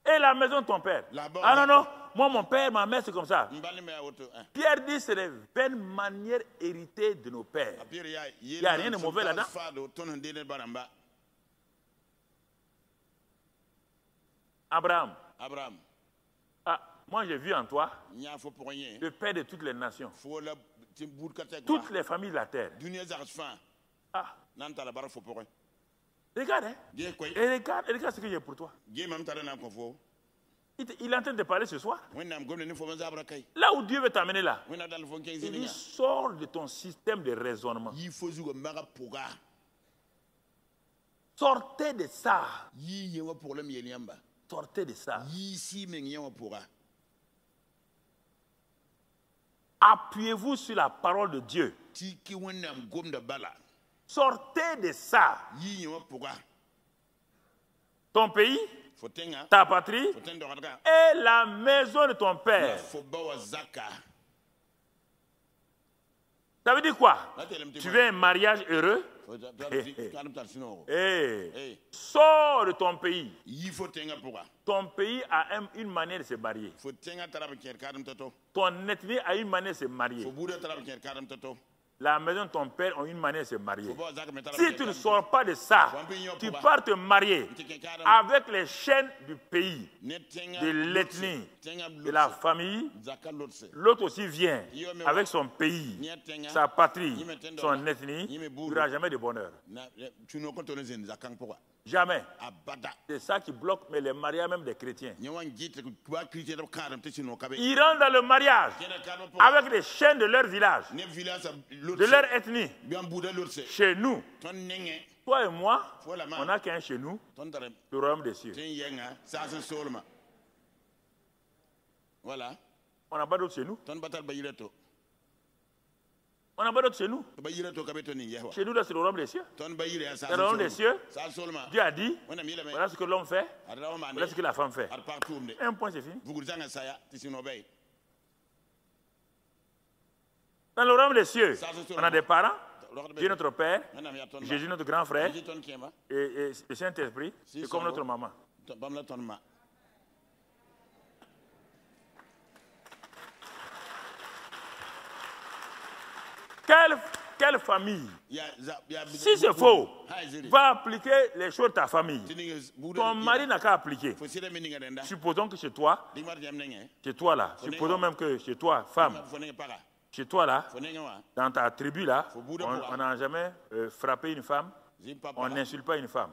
Et la maison de ton père. Ah non, non, moi, mon père, ma mère, c'est comme ça. Pierre dit, c'est les vaines manières héritées de nos pères. Il n'y a rien de mauvais là-dedans. Abraham. Ah, moi, j'ai vu en toi le père de toutes les nations. Toutes les familles de la terre. Ah. Regarde, hein? Et regarde ce que j'ai pour toi. Il est en train de parler ce soir. Là où Dieu veut t'amener là, il sort de ton système de raisonnement. Sortez de ça. Sortez de ça. Appuyez-vous sur la parole de Dieu. Sortez de ça. Ton pays, ta patrie et la maison de ton père. Ça veut dire quoi? Tu veux un mariage heureux? Sors de ton pays. Ton pays a une manière de se marier. Ton ethnie a une manière de se marier. la maison de ton père ont une manière de se marier. Si tu ne sors pas de ça, tu pars te marier avec les chaînes du pays, de l'ethnie, de la famille. L'autre aussi vient avec son pays, sa patrie, son ethnie. Il n'y aura jamais de bonheur. Jamais. C'est ça qui bloque mais les mariages même des chrétiens. Ils rentrent dans le mariage avec les chaînes de leur village, de leur ethnie. Chez nous, toi et moi, on n'a qu'un chez nous, le royaume des cieux. Voilà. On n'a pas d'autre chez nous. On n'a pas d'autre chez nous. Chez nous, là, c'est le royaume des cieux. C'est le royaume des cieux. Dieu a dit, voilà ce que l'homme fait, voilà ce que la femme fait. Un point, c'est fini. Dans le royaume des cieux, on a des parents, Dieu notre Père, Jésus notre grand frère, et le Saint-Esprit, c'est comme notre maman. Quelle famille, si c'est faux, va appliquer les choses de ta famille. Ton mari n'a qu'à appliquer. Supposons que chez toi là, supposons même que chez toi, femme, chez toi là, dans ta tribu là, on n'a jamais frappé une femme, on n'insulte pas une femme.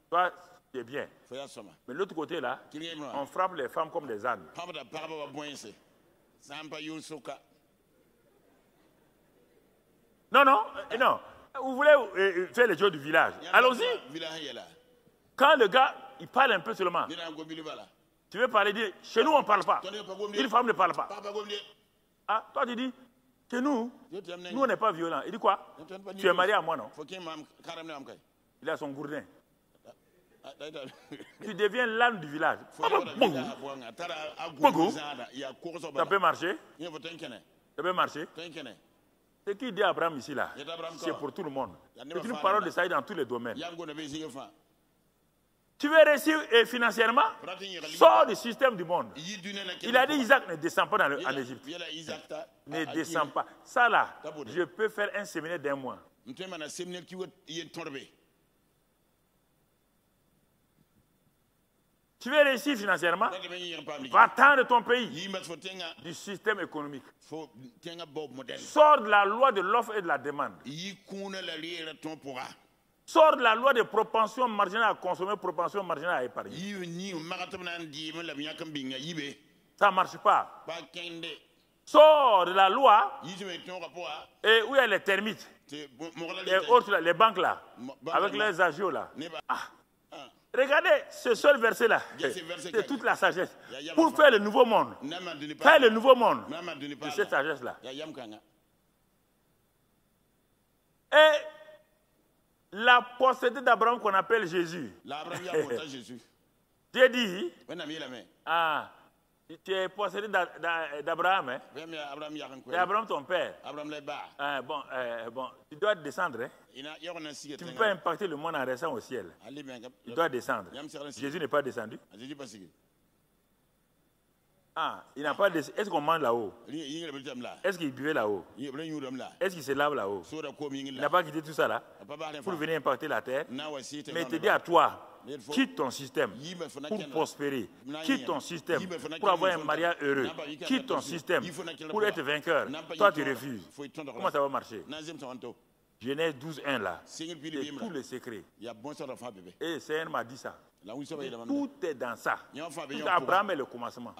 Toi, c'est bien. Mais de l'autre côté là, on frappe les femmes comme des ânes. Non, non, non. Vous voulez faire les choses du village. Allons-y. Quand le gars, il parle un peu seulement. Tu veux parler, dire, chez nous on ne parle pas. Une femme ne parle pas. Ah, toi tu dis, chez nous, nous on n'est pas violents. Il dit quoi? Tu es marié à moi, non? Il a son gourdin. Tu deviens l'âne du village. Ça peut marcher. Ça peut marcher. Ce qu'il dit à Abraham ici, là, c'est pour tout le monde. C'est une parole de Saïd dans tous les domaines. Tu veux réussir financièrement? Sors du système du monde. Il a dit Isaac ne descend pas en Égypte. Ne descend pas. Ça là, je peux faire un séminaire d'un mois. Tu veux réussir financièrement? Va-t'en de ton pays, du système économique. Sors de la loi de l'offre et de la demande. Sors de la loi de propension marginale à consommer, propension marginale à épargner. Ça ne marche pas. Sors de la loi et où il y a les termites et autres, les banques là, avec les agios là. Ah. Regardez ce seul verset-là, c'est toute la sagesse. Pour faire le nouveau monde, faire le nouveau monde, c'est cette sagesse-là. Et la postérité d'Abraham qu'on appelle Jésus. Dieu dit, ah, tu es postérité d'Abraham, hein? C'est Abraham ton père. Bon, tu dois descendre. Hein? Tu ne peux pas impacter le monde en restant au ciel. Tu dois descendre. Jésus n'est pas descendu. Ah, il n'a pas descendu. Est-ce qu'on mange là-haut? Est-ce qu'il buvait là-haut? Est-ce qu'il se lave là-haut? Il n'a pas quitté tout ça là pour venir impacter la terre. Mais il te dit à toi, quitte ton système pour prospérer. Quitte ton système pour avoir un mariage heureux. Quitte ton système pour être vainqueur. Toi, tu refuses. Comment ça va marcher? Genèse 12:1 là, c'est tout le secret. Et le Seigneur m'a dit ça. Tout est dans ça. Abraham est le commencement.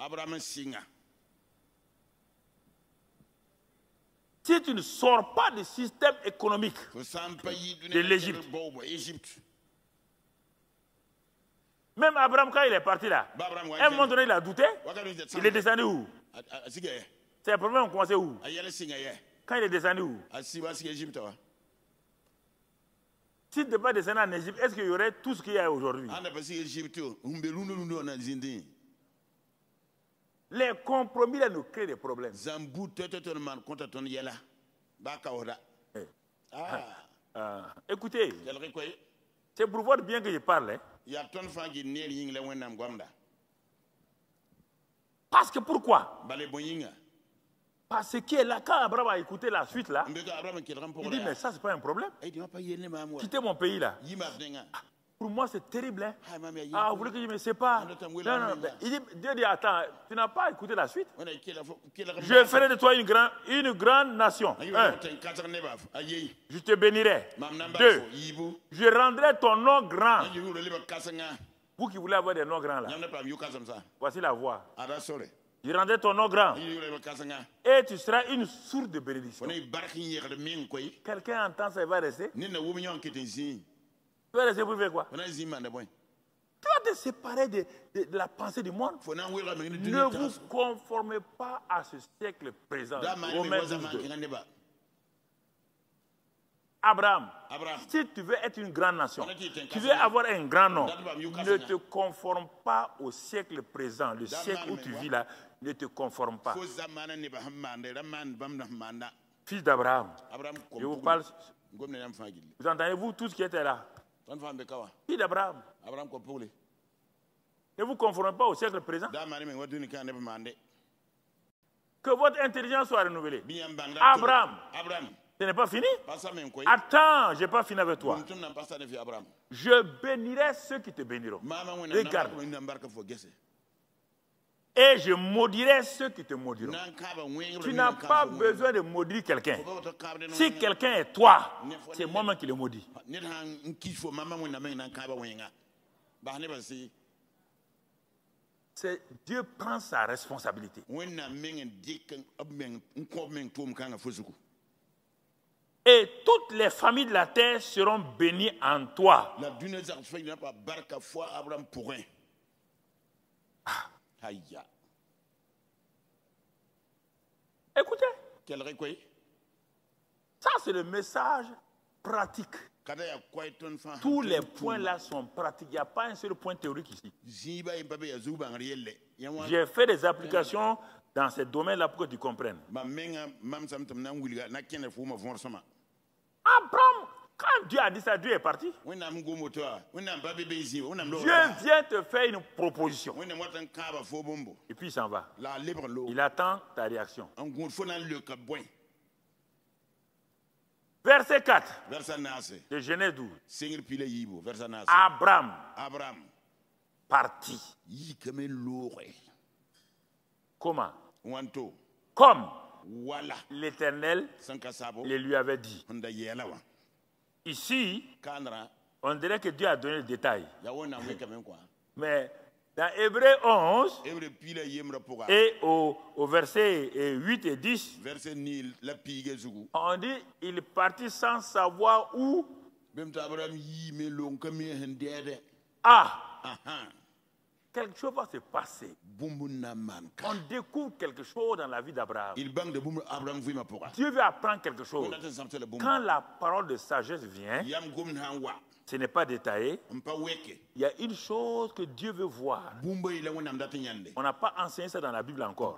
Si tu ne sors pas du système économique de l'Égypte, même Abraham, quand il est parti là, à un moment donné, il a douté. Il est descendu où? C'est le problème, on commençait où? Quand il est descendu où? Si tu n'es pas descendu en Égypte, est-ce qu'il y aurait tout ce qu'il y a aujourd'hui? Les compromis là nous créent des problèmes. Écoutez, c'est pour voir bien que je parle. Hein? Parce que pourquoi? Parce que là, quand Abraham a écouté la suite là, il dit mais ça c'est pas un problème. Quittez mon pays là. Pour moi c'est terrible. Hein? Ah, vous voulez que je me sépare? Non. Il dit, Dieu dit attends, tu n'as pas écouté la suite. Je ferai de toi une grande nation. 1. Je te bénirai. 2. Je rendrai ton nom grand. Vous qui voulez avoir des noms grands là. Voici la voix. Je rendrai ton nom grand. Et tu seras une source de bénédiction. Quelqu'un entend ça, il va rester. Tu vas rester pour faire quoi? Tu vas te séparer de la pensée du monde. Ne vous conformez pas à ce siècle présent. Romains 12:2. Abraham, si tu veux être une grande nation, tu veux avoir un grand nom, ne te conforme pas au siècle présent. Le siècle où tu vis là, ne te conforme pas. Fils d'Abraham, je vous parle. Vous entendez-vous tout ce qui était là? Fils d'Abraham, ne vous conformez pas au siècle présent. Que votre intelligence soit renouvelée. Abraham, ce n'est pas fini? Attends, je n'ai pas fini avec toi. Je bénirai ceux qui te béniront. Regarde. Et je maudirai ceux qui te maudiront. Tu n'as pas besoin de maudire quelqu'un. Si quelqu'un est toi, c'est moi-même qui le maudis. Dieu prend sa responsabilité. Et toutes les familles de la terre seront bénies en toi. Écoutez. Ça, c'est le message pratique. Tous les points là sont pratiques. Il n'y a pas un seul point théorique ici. J'ai fait des applications dans ces domaines-là pour que tu comprennes. Abraham, quand Dieu a dit ça, Dieu est parti. Dieu vient te faire une proposition. Et puis il s'en va. Il attend ta réaction. Verset 4 de Genèse 12. Abraham partit. Comment? Comme l'Éternel le lui avait dit. Ici, on dirait que Dieu a donné le détail. Mais dans Hébreux 11 et au verset 8 et 10, on dit il partit sans savoir où. Quelque chose va se passer. On découvre quelque chose dans la vie d'Abraham. Dieu veut apprendre quelque chose. Quand la parole de sagesse vient, ce n'est pas détaillé. Il y a une chose que Dieu veut voir. On n'a pas enseigné ça dans la Bible encore.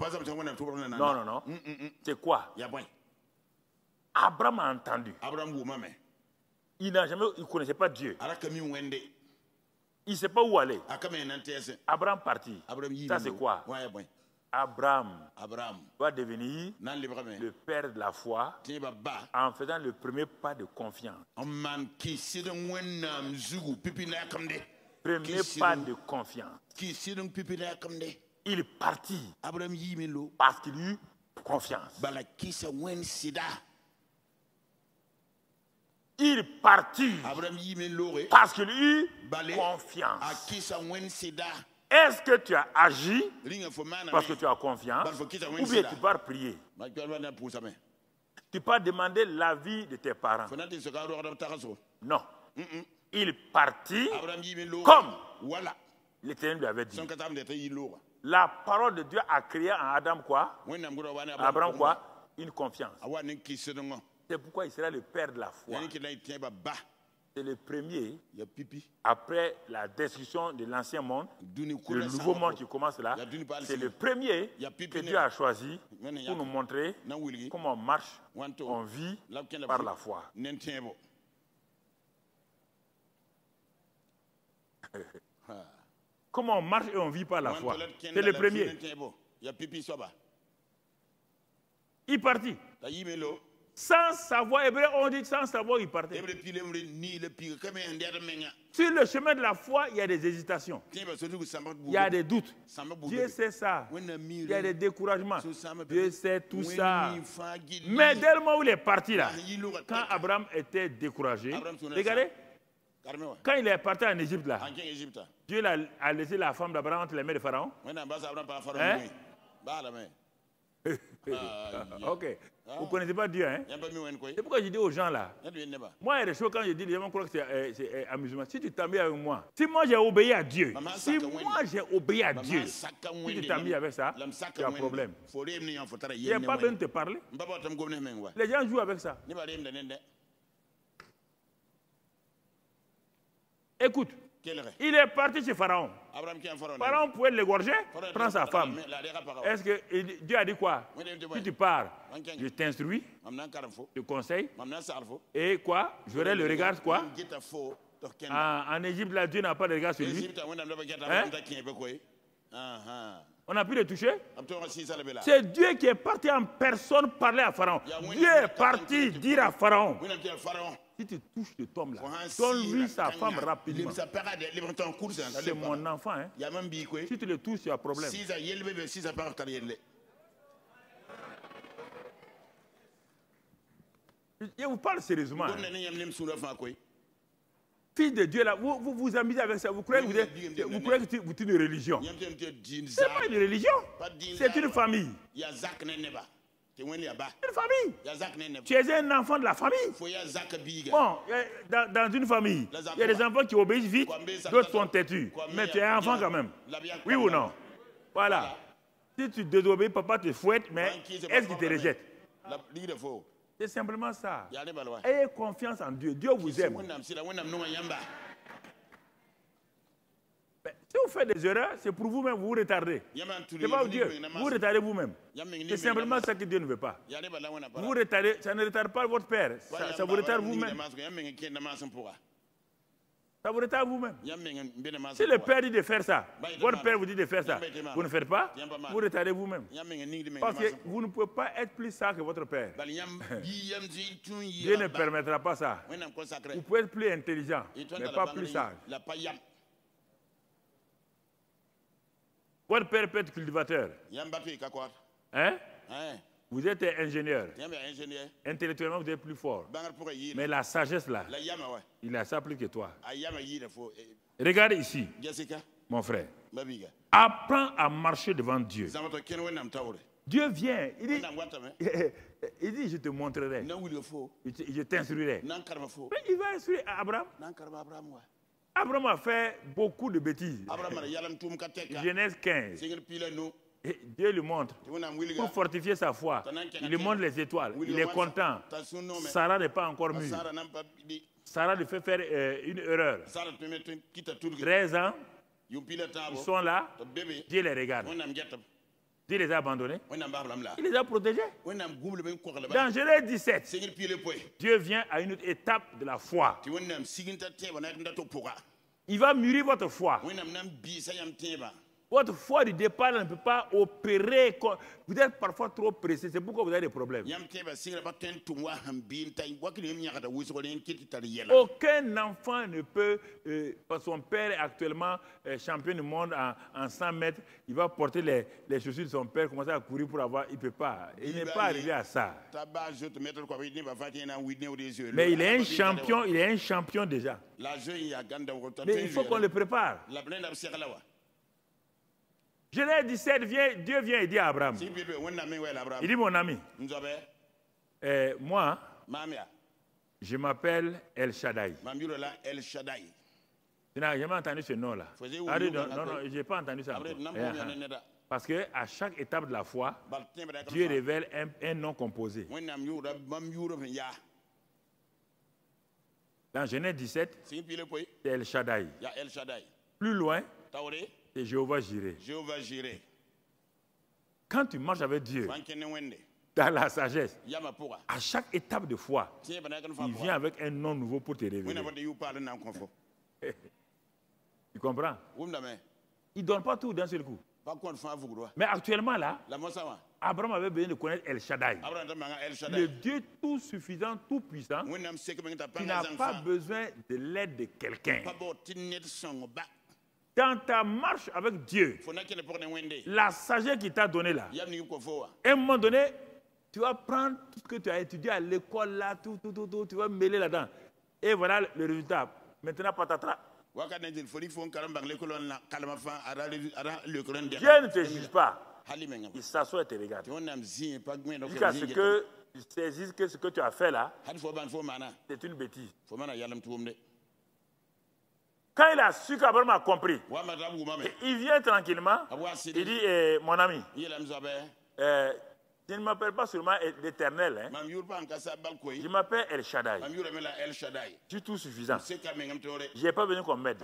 Non. C'est quoi? Abraham a entendu. Il ne connaissait pas Dieu. Il ne sait pas où aller. Abraham partit. Ça c'est quoi? Abraham va devenir le père de la foi en faisant le premier pas de confiance. Premier pas de confiance. Il partit parce qu'il eut confiance. Il partit parce qu'il eut confiance. Est-ce que tu as agi parce que tu as confiance ou bien tu pars prier? Tu pars demander l'avis de tes parents? Non. Il partit comme l'Éternel lui avait dit. La parole de Dieu a créé en Adam quoi? Abraham quoi? Une confiance. C'est pourquoi il sera le père de la foi. C'est le premier, après la destruction de l'ancien monde, le nouveau monde qui commence là, c'est le premier que Dieu a choisi pour nous montrer comment on marche, on vit par la foi. Comment on marche et on vit par la foi. C'est le premier. Il partit. Sans savoir, hébreu, on dit sans savoir, il partait. Sur le chemin de la foi, il y a des hésitations. Il y a des doutes. Dieu sait ça. Il y a des découragements. Dieu sait tout ça. Mais dès le moment où il est parti là, quand Abraham était découragé, regardez, quand il est parti en Égypte là, Dieu a laissé la femme d'Abraham entre les mains de Pharaon. Hein? Ok. Vous ne connaissez pas Dieu, hein? C'est pourquoi je dis aux gens là. Moi, il y a des choses quand je dis, les gens croient que c'est amusement. Si tu t'amuses avec moi, si moi j'ai obéi à Dieu, si tu t'amuses avec ça, tu as un problème. Il n'y a pas besoin de te parler. Les gens jouent avec ça. Écoute. Il est parti chez Pharaon. Pharaon pouvait l'égorger, prendre sa femme. Est-ce que Dieu a dit quoi? Si tu pars, je t'instruis, je te conseille. Et quoi? J'aurai le regard quoi? En Égypte, là, Dieu n'a pas de regard sur lui. Hein? On a pu le toucher. C'est Dieu qui est parti en personne parler à Pharaon. Dieu est parti dire à Pharaon. Si tu touches le tombe là, donne-lui sa femme rapidement. C'est mon enfant. Hein? Si tu le touches, tu as un problème. Je vous parle sérieusement. Hein? Fils de Dieu, là, vous vous amusez avec ça. Vous croyez que vous êtes une religion. Ce n'est pas une religion. C'est une famille. Une famille. Tu es un enfant de la famille. Bon, dans une famille, il y a des enfants qui obéissent vite, d'autres sont têtus. Mais tu es un enfant quand même. Oui ou non? Voilà. Si tu désobéis, papa te fouette, mais est-ce qu'il te rejette? C'est simplement ça. Ayez confiance en Dieu. Dieu vous aime. Si vous faites des erreurs, c'est pour vous-même, vous vous retardez. Ce n'est pas Dieu. Vous vous retardez vous-même. C'est simplement ça que Dieu ne veut pas. Vous vous retardez, ça ne retarde pas votre père. Ça vous retarde vous-même. Ça vous retarde vous-même. Si le père dit de faire ça, votre père vous dit de faire ça, vous ne faites pas, vous retardez vous-même. Parce que vous ne pouvez pas être plus sage que votre père. Dieu ne permettra pas ça. Vous pouvez être plus intelligent, mais pas plus sage. Votre père peut être cultivateur. Hein? Vous êtes ingénieur. Intellectuellement, vous êtes plus fort. Mais la sagesse, là, il a ça plus que toi. Regarde ici, mon frère. Apprends à marcher devant Dieu. Dieu vient. Il dit, je te montrerai. Je t'instruirai. Mais il va instruire Abraham. Abraham a fait beaucoup de bêtises. Genèse 15. Et Dieu lui montre, pour fortifier sa foi, il lui montre les étoiles. Il est content. Sarah n'est pas encore mûre. Sarah lui fait faire une erreur. 13 ans, ils sont là. Dieu les regarde. Dieu les a abandonnés. Il les a protégés. Dans Genèse 17, Dieu vient à une autre étape de la foi. Il va mûrir votre foi. Votre foi du départ ne peut pas opérer. Vous êtes parfois trop pressé. C'est pourquoi vous avez des problèmes. Aucun enfant ne peut. Son père est actuellement champion du monde en 100 mètres. Il va porter les chaussures de son père, commencer à courir pour avoir. Il ne peut pas. Il n'est pas arrivé à ça. Mais il est un champion. Il est un champion déjà. Mais il faut qu'on le prépare. Genèse 17, Dieu vient et dit à Abraham. Il dit, mon ami, moi, je m'appelle El Shaddai. Tu n'as jamais entendu ce nom-là? Non, je n'ai pas entendu ça. Parce qu'à chaque étape de la foi, Dieu révèle un nom composé. Dans Genèse 17, c'est El Shaddai. Plus loin, c'est Jéhovah Jireh. Quand tu marches avec Dieu, dans la sagesse, à chaque étape de foi, il vient avec un nom nouveau pour te révéler. Tu comprends? Il ne donne pas tout d'un seul coup. Mais actuellement là, Abraham avait besoin de connaître El Shaddai. Le Dieu tout suffisant, tout puissant, qui n'a pas besoin de l'aide de quelqu'un. Dans ta marche avec Dieu, la sagesse qu'il t'a donnée là, à un moment donné, tu vas prendre tout ce que tu as étudié à l'école là, tout, tu vas mêler là-dedans. Et voilà le résultat. Maintenant, patatras. Dieu ne te juge pas. Il s'assoit et te regarde. Jusqu'à ce que tu saisisses que ce que tu as fait là, c'est une bêtise. Quand il a su qu'Abraham a compris, il vient tranquillement, il dit, mon ami, je ne m'appelle pas seulement l'Éternel, hein. Je m'appelle El Shaddai. Je suis tout suffisant. Je n'ai pas besoin qu'on m'aide.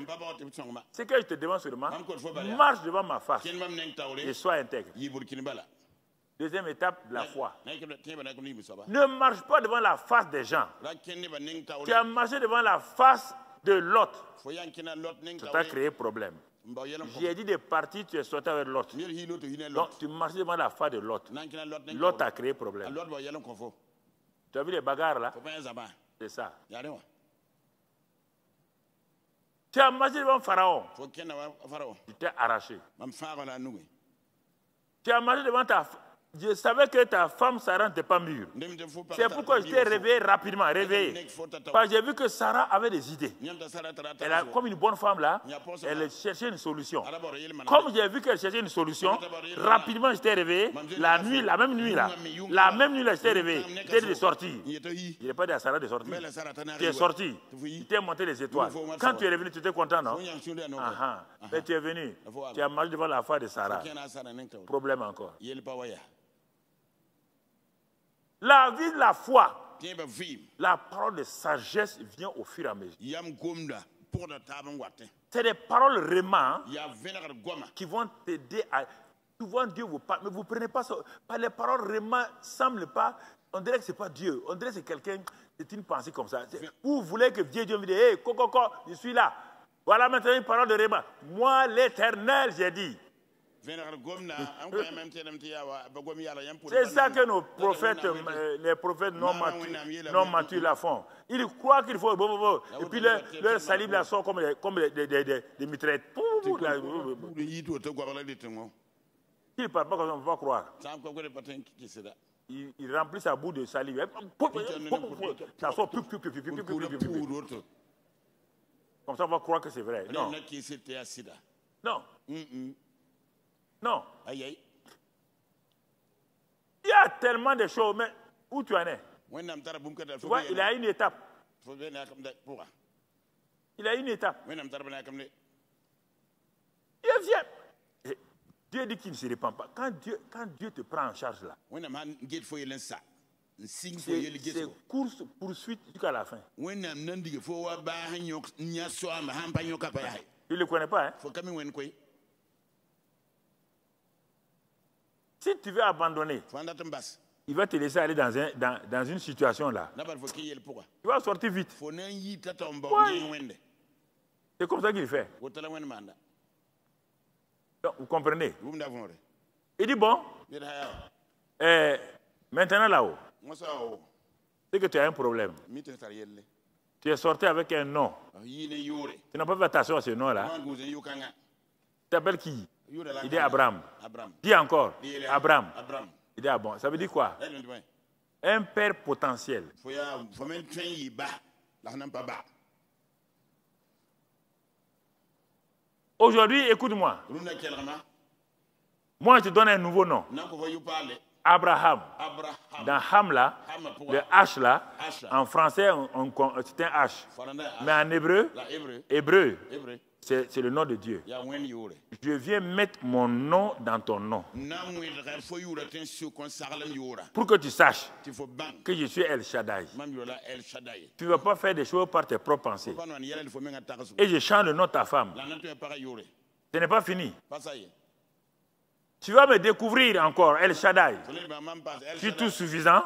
Ce que je te demande seulement, marche devant ma face et sois intègre. Deuxième étape de la foi. Ne marche pas devant la face des gens. Tu as marché devant la face de l'autre. Ça t'a créé problème. J'ai dit de partir, tu es sorti avec l'autre. Donc tu marches devant la face de l'autre. L'autre a créé problème. Tu as vu les bagarres là? C'est ça. Tu as marché devant Pharaon. Tu t'es arraché. Tu as marché devant ta femme. Je savais que ta femme Sarah n'était pas mûre. C'est pourquoi je t'ai réveillé rapidement, réveillé. Parce que j'ai vu que Sarah avait des idées. Elle a, comme une bonne femme là, elle cherchait une solution. Comme j'ai vu qu'elle cherchait une solution, rapidement je t'ai réveillé. La nuit, la même nuit là, je t'ai réveillé. Je t'ai sorti. Il n'est pas dit à Sarah de sortir. Tu es sorti. Tu t'es monté les étoiles. Quand tu es revenu, tu étais content, non? Mais tu es venu. Tu as marché devant la foi de Sarah. Problème encore. La vie de la foi, la parole de sagesse vient au fur et à mesure. C'est des paroles vraiment qui vont t'aider à... Souvent Dieu vous parle, mais vous ne prenez pas ça. Les paroles vraiment ne semblent pas... On dirait que ce n'est pas Dieu. On dirait que c'est quelqu'un... C'est une pensée comme ça. Vous voulez que Dieu me dise, hey, je suis là. Voilà maintenant une parole de Réma. Moi, l'Éternel, j'ai dit. C'est ça que nos prophètes, les prophètes non matures la font. Ils croient qu'il faut... Et puis leur salive la sort comme des mitraillettes. S'il ne parle pas comme ça, on ne peut pas croire. Il remplit sa bouche de salive. Ça sort. Comme ça, on va croire que c'est vrai. Non. Non. Non. Il y a tellement de choses, mais où tu en es? Tu vois, il a une étape. Il a une étape. Dieu dit qu'il ne se répand pas. Quand Dieu te prend en charge là, c'est course, poursuite jusqu'à la fin. Tu ne le connais pas, hein? Si tu veux abandonner, il va te laisser aller dans une situation là. Tu vas sortir vite. Ouais. C'est comme ça qu'il fait. Donc, vous comprenez? Il dit bon, maintenant là-haut, c'est que tu as un problème. Tu es sorti avec un nom. Tu n'as pas fait attention à ce nom-là. Tu t'appelles qui? Il dit Abraham. Dis encore. Abraham. Il dit ah bon. Ça veut dire quoi? Un père potentiel. Aujourd'hui, écoute-moi. Moi, je te donne un nouveau nom. Abraham. Dans Ham là, le H là, en français, c'est un H. Mais en hébreu, c'est le nom de Dieu. Je viens mettre mon nom dans ton nom. Pour que tu saches que je suis El Shaddai. Tu ne vas pas faire des choses par tes propres pensées. Et je change le nom de ta femme. Ce n'est pas fini. Tu vas me découvrir encore, El Shaddai. Je suis tout suffisant.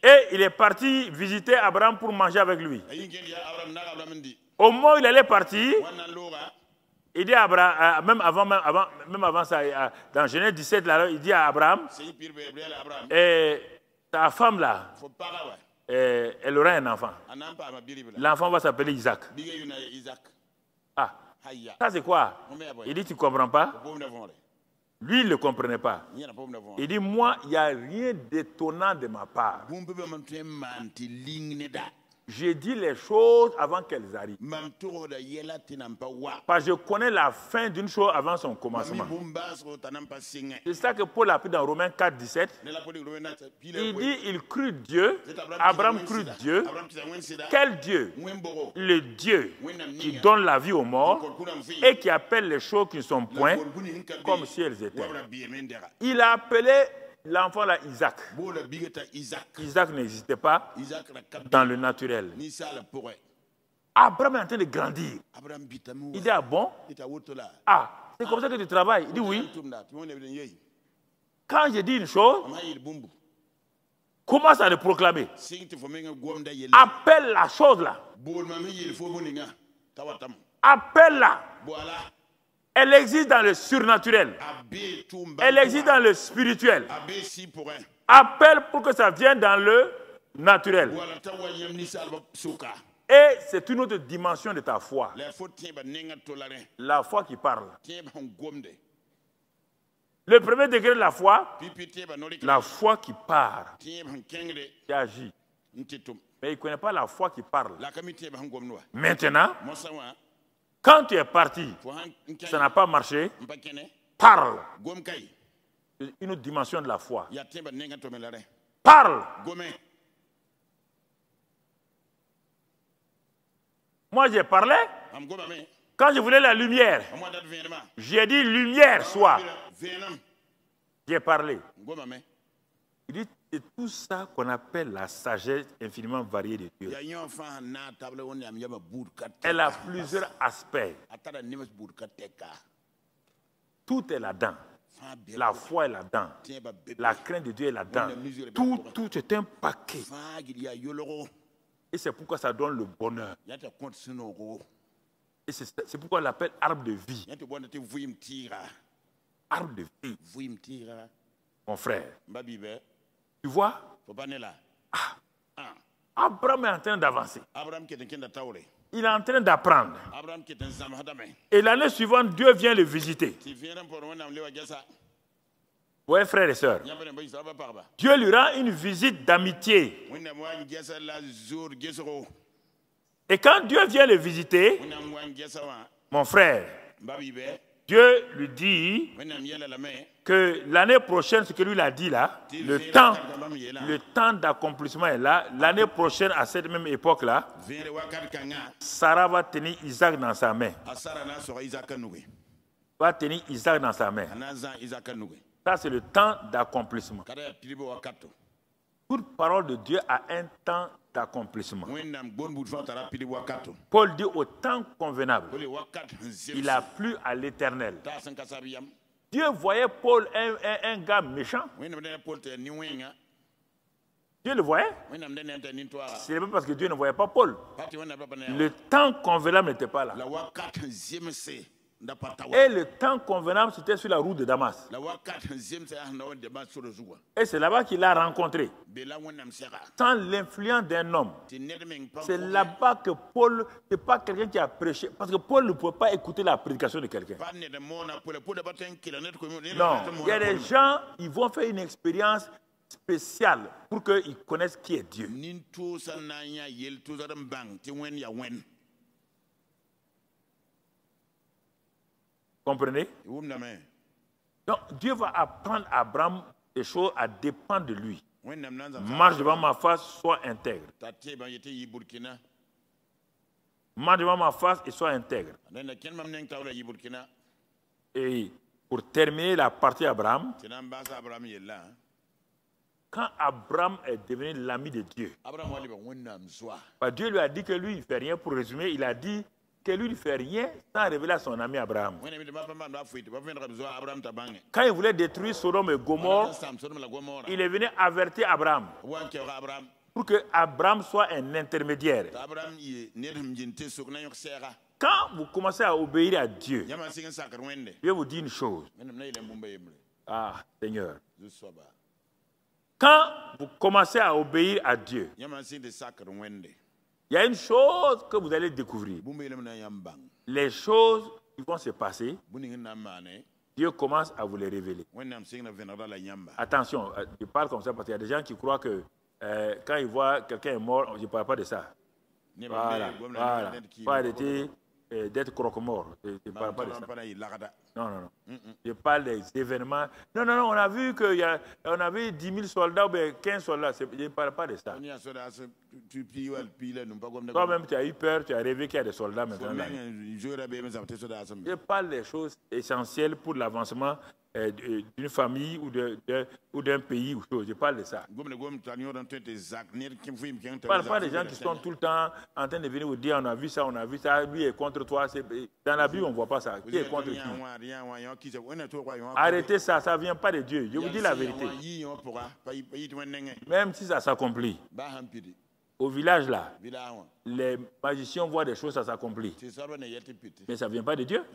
Et il est parti visiter Abraham pour manger avec lui. Au moment où il allait partir, Il dit à Abraham, même avant ça, dans Genèse 17, là, il dit à Abraham, ta femme là, elle aura un enfant. L'enfant va s'appeler Isaac. Ah, ça c'est quoi? Il dit, tu ne comprends pas? Lui, il ne le comprenait pas. Il dit, moi, il n'y a rien d'étonnant de ma part. J'ai dit les choses avant qu'elles arrivent. Parce que je connais la fin d'une chose avant son commencement. C'est ça que Paul a pris dans Romains 4, 17. Il dit, il crut Dieu, Abraham crut Dieu. Quel Dieu? Le Dieu qui donne la vie aux morts et qui appelle les choses qui ne sont point comme si elles étaient. Il a appelé l'enfant là Isaac. Isaac n'existait pas dans le naturel. Abraham est en train de grandir. Il dit, ah bon? Ah, c'est comme ça que tu travailles? Il dit oui. Quand je dis une chose, commence à le proclamer. Appelle la chose là. Appelle-la. Elle existe dans le surnaturel. Elle existe dans le spirituel. Appelle pour que ça vienne dans le naturel. Et c'est une autre dimension de ta foi. La foi qui parle. Le premier degré de la foi qui parle, qui agit. Mais il ne connaît pas la foi qui parle. Maintenant, quand tu es parti, ça n'a pas marché, parle. Une autre dimension de la foi. Parle. Moi, j'ai parlé. Quand je voulais la lumière, j'ai dit lumière soit. J'ai parlé. Il dit, c'est tout ça qu'on appelle la sagesse infiniment variée de Dieu. Elle a plusieurs aspects. Tout est là-dedans. La foi est là-dedans. La crainte de Dieu est là-dedans. Tout est un paquet. Et c'est pourquoi ça donne le bonheur. Et c'est pourquoi on l'appelle arbre de vie. Arbre de vie. Mon frère. Tu vois? Abraham est en train d'avancer. Il est en train d'apprendre. Et l'année suivante, Dieu vient le visiter. Oui, frères et sœurs. Dieu lui rend une visite d'amitié. Et quand Dieu vient le visiter, mon frère, Dieu lui dit que l'année prochaine, ce que lui a dit là, le temps d'accomplissement est là. L'année prochaine, à cette même époque-là, Sarah va tenir Isaac dans sa main. Va tenir Isaac dans sa main. Ça, c'est le temps d'accomplissement. Toute parole de Dieu a un temps d'accomplissement. Paul dit au temps convenable. Il a plu à l'Éternel. Dieu voyait Paul un gars méchant. Dieu le voyait. C'est pas parce que Dieu ne voyait pas Paul. Le temps convenable n'était pas là. Et le temps convenable, c'était sur la route de Damas. Et c'est là-bas qu'il a rencontré. Sans l'influence d'un homme. C'est là-bas que Paul, c'est pas quelqu'un qui a prêché. Parce que Paul ne pouvait pas écouter la prédication de quelqu'un. Non, il y a des gens, ils vont faire une expérience spéciale pour qu'ils connaissent qui est Dieu. Comprenez? Donc Dieu va apprendre à Abraham des choses à dépendre de lui. Marche devant ma face, sois intègre. Marche devant ma face et sois intègre. Et pour terminer la partie Abraham, quand Abraham est devenu l'ami de Dieu, Dieu lui a dit que lui, il ne fait rien. Pour résumer, il a dit que lui ne fait rien sans révéler à son ami Abraham. Quand il voulait détruire Sodome et Gomorrhe, il est venu avertir Abraham pour que Abraham soit un intermédiaire. Quand vous commencez à obéir à Dieu, je vais vous dire une chose. Ah, Seigneur. Quand vous commencez à obéir à Dieu, il y a une chose que vous allez découvrir. Les choses qui vont se passer, Dieu commence à vous les révéler. Attention, je parle comme ça parce qu'il y a des gens qui croient que quand ils voient quelqu'un est mort, je ne parle pas de ça. Voilà, voilà. Pas arrêter d'être croque-mort. Je ne parle pas de ça. Non, non, non. Je parle des événements. Non, non, non, on a vu qu'on avait 10 000 soldats ou 15 soldats. Je ne parle pas de ça. Toi-même, tu as eu peur, tu as rêvé qu'il y a des soldats maintenant. Je parle des choses essentielles pour l'avancement d'une famille ou d'un pays ou chose. Je parle de ça. Je ne parle pas des gens qui sont tout le temps en train de venir vous dire on a vu ça, lui est contre toi. Dans la Bible, on ne voit pas ça. Qui est contre qui? Arrêtez ça, ça ne vient pas de Dieu. Je vous dis la vérité. Même si ça s'accomplit. Au village là, les magiciens voient des choses, ça s'accomplit. Mais ça ne vient pas de Dieu.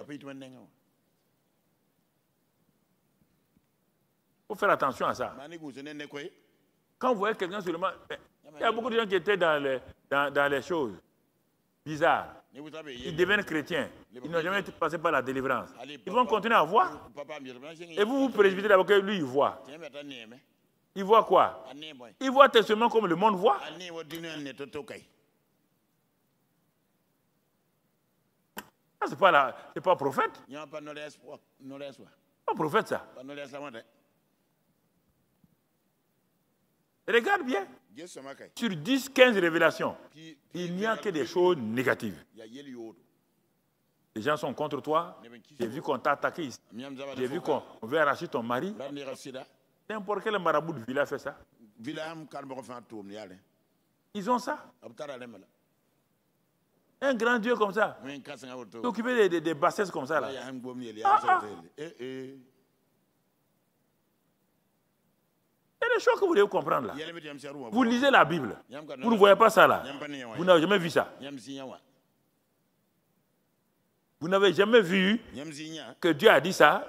Il faut faire attention à ça. Quand vous voyez quelqu'un seulement, il y a beaucoup de gens qui étaient dans les choses bizarres. Ils deviennent chrétiens. Ils n'ont jamais passé par la délivrance. Ils vont continuer à voir. Et vous vous précipitez d'abord que lui, il voit. Il voit quoi? Il voit tellement comme le monde voit. C'est pas prophète. Pas prophète ça. Regarde bien. Sur 10, 15 révélations, il n'y a que des choses négatives. Les gens sont contre toi. J'ai vu qu'on t'a attaqué ici. J'ai vu qu'on veut arracher ton mari. N'importe quel marabout de village fait ça. Ils ont ça. Un grand Dieu comme ça. S'occuper des bassesses comme ça. Là. Il y a des choses que vous devez comprendre là. Vous lisez la Bible. Vous ne voyez pas ça là. Vous n'avez jamais vu ça. Vous n'avez jamais vu que Dieu a dit ça.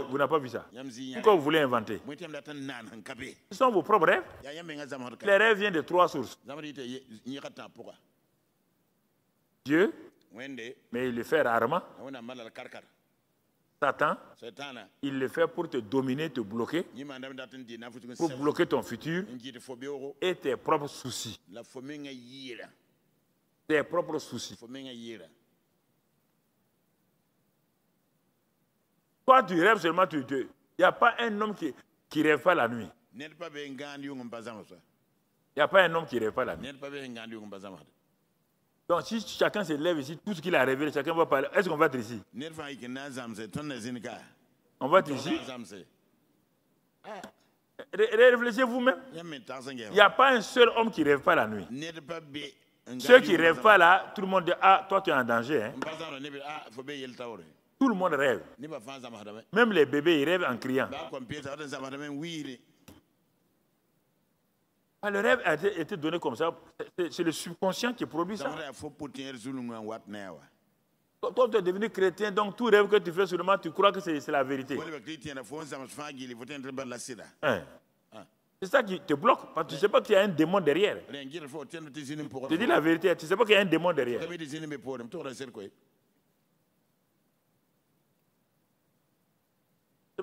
Vous n'avez pas vu ça. Pourquoi vous voulez inventer? Ce sont vos propres rêves. Les rêves viennent de 3 sources. Dieu, mais il le fait rarement. Satan, il le fait pour te dominer, te bloquer, pour bloquer ton futur et tes propres soucis. Tes propres soucis. Toi, tu rêves seulement, il n'y a pas un homme qui ne rêve pas la nuit. Il n'y a pas un homme qui ne rêve pas la nuit. Donc, si chacun se lève ici, tout ce qu'il a rêvé, chacun va parler. Est-ce qu'on va être ici? On va être ici? Réfléchissez vous-même. Il n'y a pas un seul homme qui ne rêve pas la nuit. Ceux qui ne rêvent pas là, tout le monde dit, ah, toi tu es en danger. Hein? Tout le monde rêve. Même les bébés, ils rêvent en criant. Ah, le rêve a été donné comme ça. C'est le subconscient qui produit ça. Toi, tu es devenu chrétien, donc tout rêve que tu fais seulement, tu crois que c'est la vérité. Hein? C'est ça qui te bloque, parce que tu ne sais pas qu'il y a un démon derrière. Je dis la vérité, tu ne sais pas qu'il y a un démon derrière. Tu ne sais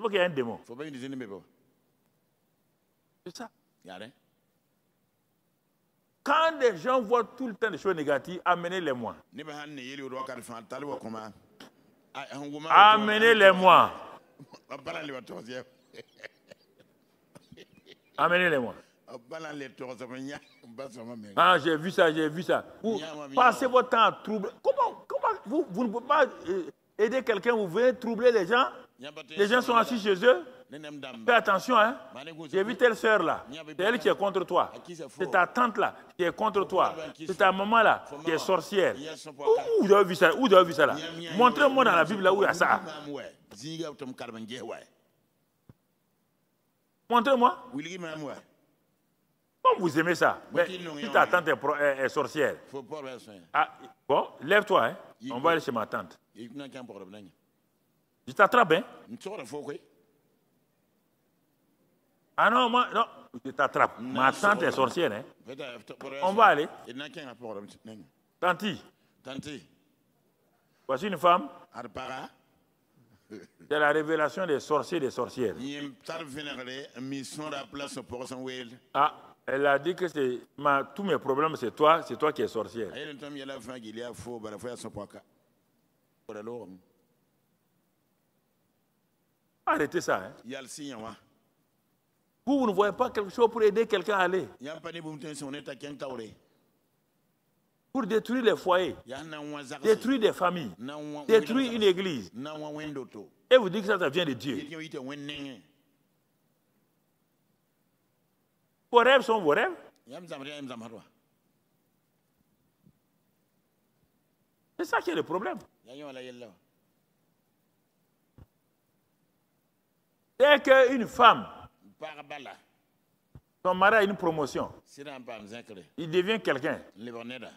pas qu'il y a un démon. C'est ça. Quand des gens voient tout le temps des choses négatives, amenez-les-moi. Amenez-les-moi. Amenez-les-moi. Ah, j'ai vu ça, j'ai vu ça. Vous passez votre temps à troubler. Comment vous ne pouvez pas aider quelqu'un, vous venez troubler les gens? Les gens sont assis chez eux. Fais attention, hein. J'ai vu telle sœur là. C'est elle qui est contre toi. C'est ta tante là qui est contre toi. C'est ta maman là qui est sorcière. Où vous avez vu ça? Où vous avez vu ça là? Montrez-moi dans la Bible là où il y a ça. Montrez-moi. Comme vous aimez ça. Mais si ta tante est sorcière. Ah, bon, lève-toi, hein. On va aller chez ma tante. Je t'attrape, hein? Ah non, moi, non, je t'attrape. Ma tante est sorcière, hein? On va aller. Tanti. Voici une femme. C'est la révélation des sorciers et des sorcières. Ah, elle a dit que tous mes problèmes, c'est toi qui es sorcière. Arrêtez ça. Hein? Vous ne voyez pas quelque chose pour aider quelqu'un à aller. Pour détruire les foyers, détruire des familles, détruire une église. Et vous dites que ça vient de Dieu. Vos rêves sont vos rêves. C'est ça qui est le problème. Dès qu'une femme, son mari a une promotion, il devient quelqu'un.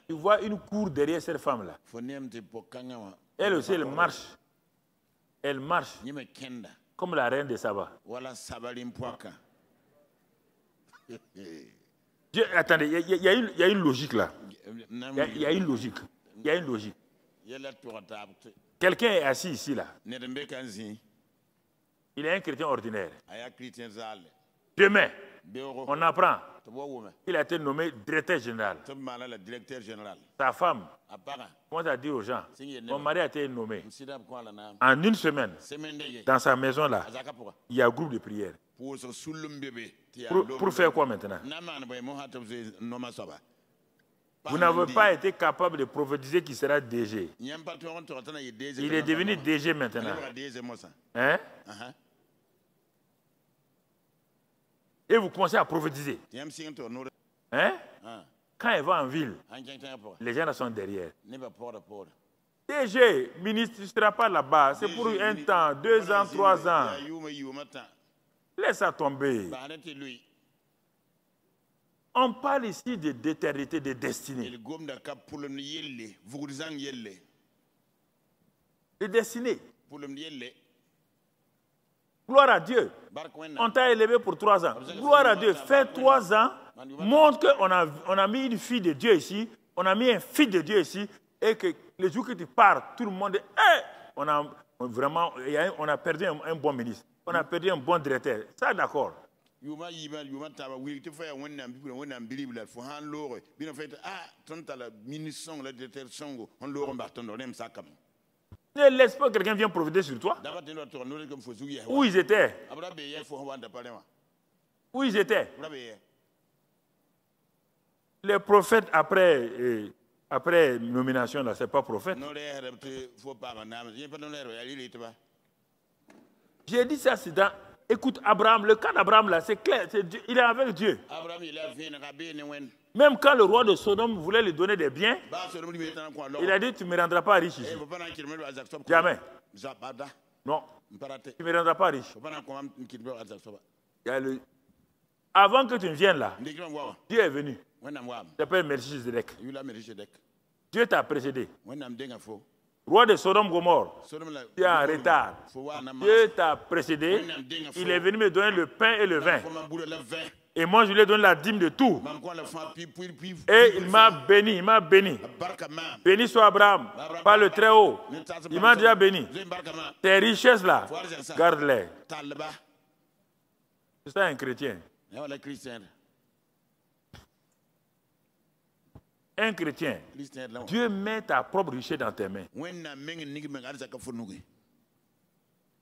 Il voit une cour derrière cette femme-là. Elle aussi, elle marche. Elle marche comme la reine de Saba. Attendez, il y a une logique là. Il y a une logique. Il y a une logique. Quelqu'un est assis ici là. Il est un chrétien ordinaire. Demain, on apprend qu'il a été nommé directeur général. Sa femme commence à dire aux gens, mon mari a été nommé. En une semaine, dans sa maison là, il y a un groupe de prière. Pour faire quoi maintenant? Vous n'avez pas été capable de prophétiser qu'il sera DG. Il est devenu DG maintenant. Hein? Et vous commencez à prophétiser. Hein? Quand il va en ville, les gens sont derrière. DG, ministre, tu ne seras pas là-bas. C'est pour un temps, 2 ans, 3 ans. Laisse ça tomber. On parle ici de d'éternité, de destinée. De destinée. Gloire à Dieu. On t'a élevé pour 3 ans. Gloire à Dieu. Fais 3 ans. Montre qu'on a mis une fille de Dieu ici. On a mis un fils de Dieu ici. Et que les jours que tu pars, tout le monde dit, hey! On a perdu un bon ministre. On a perdu un bon directeur. Ça, d'accord. Ne laisse pas quelqu'un vienne profiter sur toi. Où ils étaient? Où ils étaient? Les prophètes après nomination, ce n'est pas prophète. J'ai dit ça, c'est dans... Écoute, Abraham, le cas d'Abraham, là, c'est clair, il est avec Dieu. Même quand le roi de Sodome voulait lui donner des biens, il a dit, tu ne me rendras pas riche ici. Jamais. Non, tu ne me rendras pas riche. Avant que tu ne viennes là, Dieu est venu. Il s'appelle Melchizedek. Dieu t'a précédé. Roi de Sodome Gomorre, tu es en retard. Dieu t'a précédé. Il est venu me donner le pain et le vin. Et moi, je lui ai donné la dîme de tout. Et il m'a béni, il m'a béni. Béni soit Abraham, par le Très-Haut. Il m'a déjà béni. Tes richesses là, garde-les. C'est ça un chrétien. Un chrétien, Dieu met ta propre richesse dans tes mains.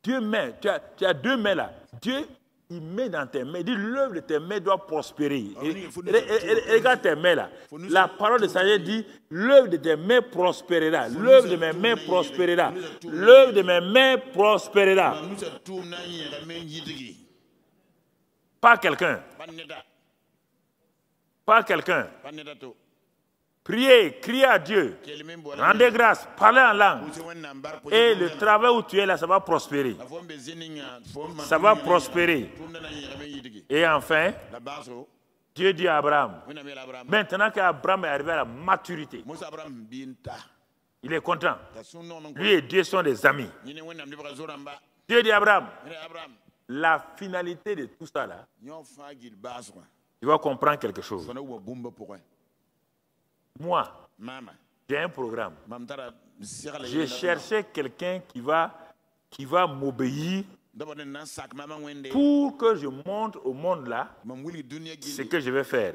Dieu met, tu as 2 mains là. Dieu, il met dans tes mains. Il dit, l'œuvre de tes mains doit prospérer. Regarde tes mains là. La parole de Seigneur dit, l'œuvre de tes mains prospérera. L'œuvre de mes mains prospérera. L'œuvre de mes mains prospérera. Pas quelqu'un. Pas quelqu'un. Priez, criez à Dieu, rendez grâce, parlez en langue. Et le travail où tu es là, ça va prospérer. Ça va prospérer. Et enfin, Dieu dit à Abraham, maintenant qu'Abraham est arrivé à la maturité, Il est content. Lui et Dieu sont des amis. Dieu dit à Abraham, la finalité de tout ça là, tu vas comprendre quelque chose. Moi, j'ai un programme. J'ai cherché quelqu'un qui va m'obéir pour que je montre au monde là ce que je vais faire.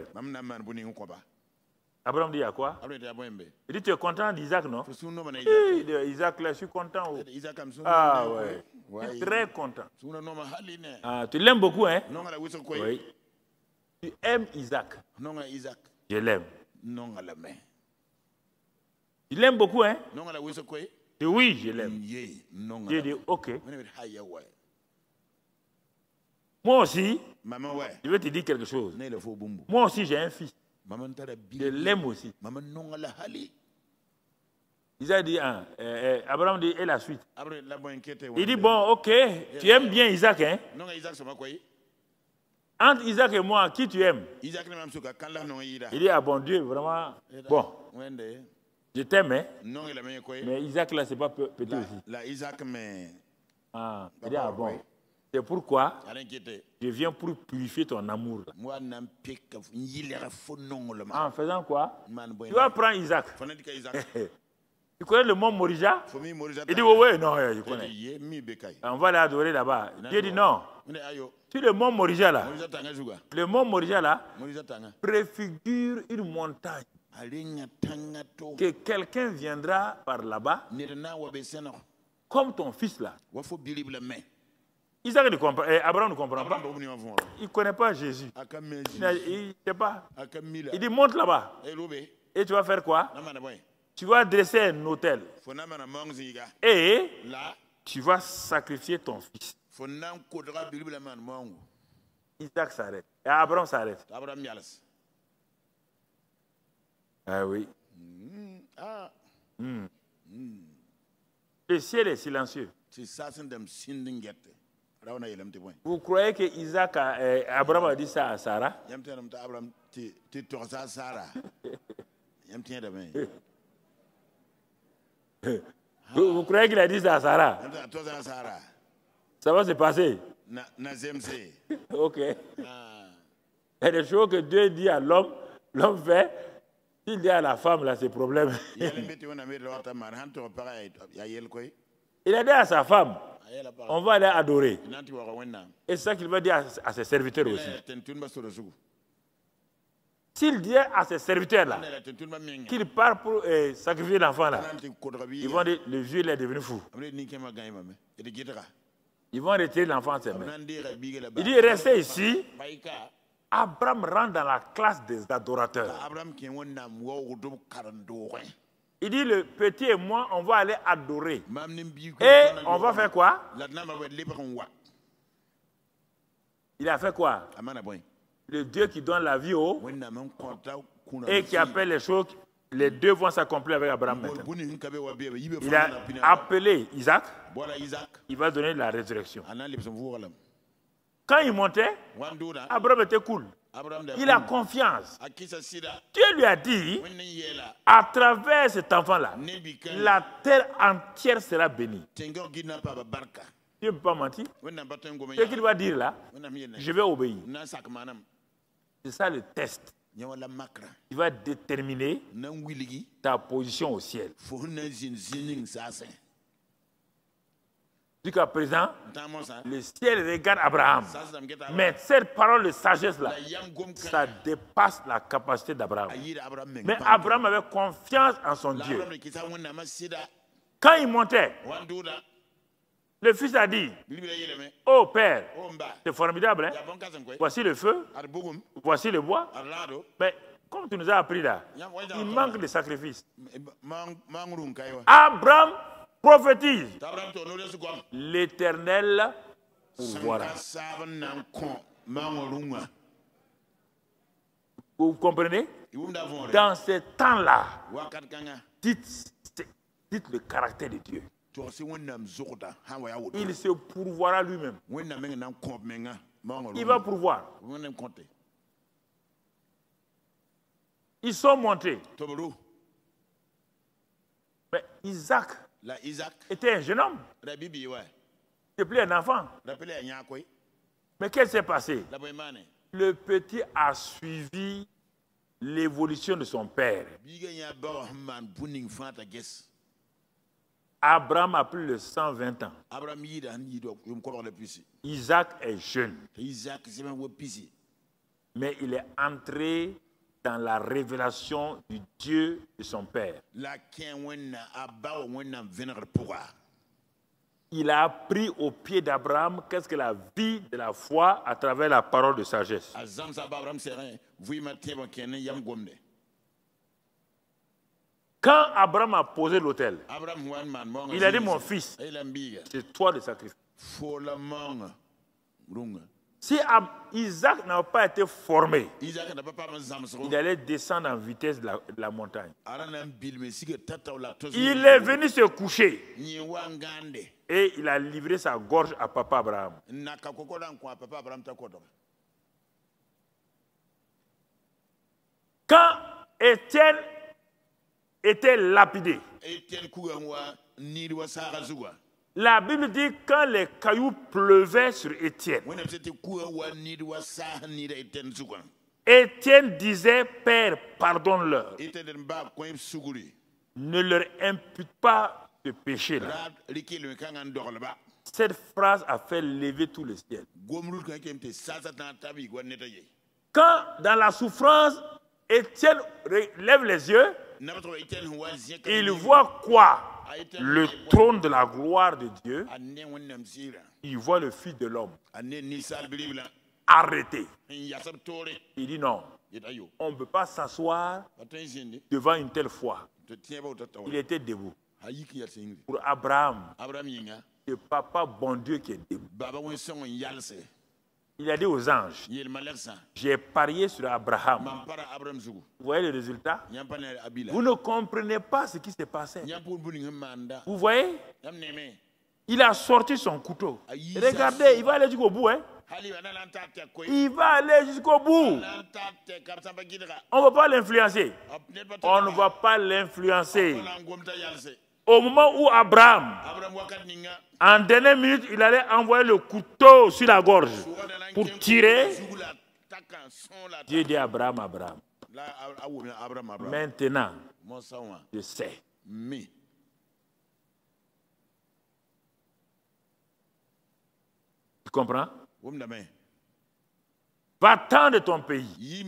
Abraham dit à quoi? Il dit, tu es content d'Isaac, non? Isaac, là, je suis content. Ah ouais, je suis très content. Ah, tu l'aimes beaucoup, hein? Oui. Tu aimes Isaac. Je l'aime. Tu l'aimes beaucoup, hein? Et oui, je l'aime. Dieu dit, ok. Moi aussi, je vais te dire quelque chose. Moi aussi, j'ai un fils. Je l'aime aussi. Isaac dit, Abraham dit, et la suite. Il dit, bon, ok, tu aimes bien Isaac, hein? Entre Isaac et moi, qui tu aimes? Il dit, ah bon Dieu, vraiment, bon, je t'aime, hein? Mais Isaac là, c'est pas petit aussi. Ah, il dit, ah bon. C'est pourquoi je viens pour purifier ton amour. En faisant quoi? Tu vas prendre Isaac. Tu connais le mont Morija? Il dit, oui, non, je connais. On va l'adorer là-bas. Dieu dit, non. Sur le mont Morija là, le mont Morija là préfigure une montagne que quelqu'un viendra par là-bas comme ton fils là. Isaac ne comprend, Abraham ne comprend pas. Il ne connaît pas Jésus. Il ne sait pas. Il dit, monte là-bas. Et tu vas faire quoi? Tu vas dresser un autel. Et tu vas sacrifier ton fils. Isaac s'arrête. Et Abraham s'arrête. Ah oui. Le ciel est silencieux. Vous croyez que Isaac Abraham a dit ça à Sarah? Vous croyez qu'il a dit ça à Sarah? Ça va se passer. Ok. Il y a des choses que Dieu dit à l'homme, l'homme fait. S'il dit à la femme, là, c'est problème. Il a dit à sa femme, on va aller adorer. Et c'est ça qu'il va dire à ses serviteurs aussi. S'il dit à ses serviteurs-là qu'il part pour sacrifier l'enfant-là, ils vont dire, le vieux il est devenu fou. Ils vont retirer l'enfant de ses mains. Il dit, restez ici. Abraham rentre dans la classe des adorateurs. Il dit, le petit et moi, on va aller adorer. Et on va faire quoi? Il a fait quoi? Le Dieu qui donne la vie au et qui appelle les choses, les deux vont s'accomplir avec Abraham maintenant. Il a appelé Isaac, il va donner la résurrection. Quand il montait, Abraham était cool. Il a confiance. Dieu lui a dit, à travers cet enfant-là, la terre entière sera bénie. Dieu ne peut pas mentir. Ce qu'il va dire là, je vais obéir. C'est ça le test. Il va déterminer ta position au ciel. Jusqu'à présent, le ciel regarde Abraham. Mais cette parole de sagesse-là, ça dépasse la capacité d'Abraham. Mais Abraham avait confiance en son Dieu. Quand il montait, le fils a dit, oh Père, c'est formidable, hein? Voici le feu, voici le bois. Mais comme tu nous as appris là, il manque de sacrifice. Abraham prophétise. L'Éternel pourvoira. Vous comprenez? Dans ce temps-là, dites le caractère de Dieu. Il se pourvoira lui-même. Il va pourvoir. Ils sont montés. Mais Isaac était un jeune homme. C'est plus un enfant. Mais qu'est-ce qui s'est passé? Le petit a suivi l'évolution de son père. Abraham a plus de 120 ans. Isaac est jeune. Mais il est entré dans la révélation du Dieu de son père. Il a appris au pied d'Abraham qu'est-ce que la vie de la foi à travers la parole de sagesse. Quand Abraham a posé l'autel, il a dit, mon fils, c'est toi le sacrifice. Si Isaac n'a pas été formé, il allait descendre en vitesse de la montagne. Il est venu se coucher et il a livré sa gorge à papa Abraham. Quand Étienne était lapidé, la Bible dit quand les cailloux pleuvaient sur Étienne, Étienne disait, Père, pardonne-leur. Ne leur impute pas ce péché-là. Cette phrase a fait lever tout le ciel. Quand, dans la souffrance, Étienne lève les yeux, il voit quoi? Le trône de la gloire de Dieu. Il voit le Fils de l'homme arrêté. Il dit non, on ne peut pas s'asseoir devant une telle foi. Il était debout. Pour Abraham, c'est papa bon Dieu qui est debout. Il a dit aux anges, j'ai parié sur Abraham. Vous voyez le résultat? Vous ne comprenez pas ce qui s'est passé. Vous voyez? Il a sorti son couteau. Regardez, il va aller jusqu'au bout. Il va aller jusqu'au bout. On ne va pas l'influencer. On ne va pas l'influencer. Au moment où Abraham, en dernière minute, il allait envoyer le couteau sur la gorge pour tirer, Dieu dit à Abraham, Abraham, maintenant, je sais. Tu comprends? Va-t'en de ton pays.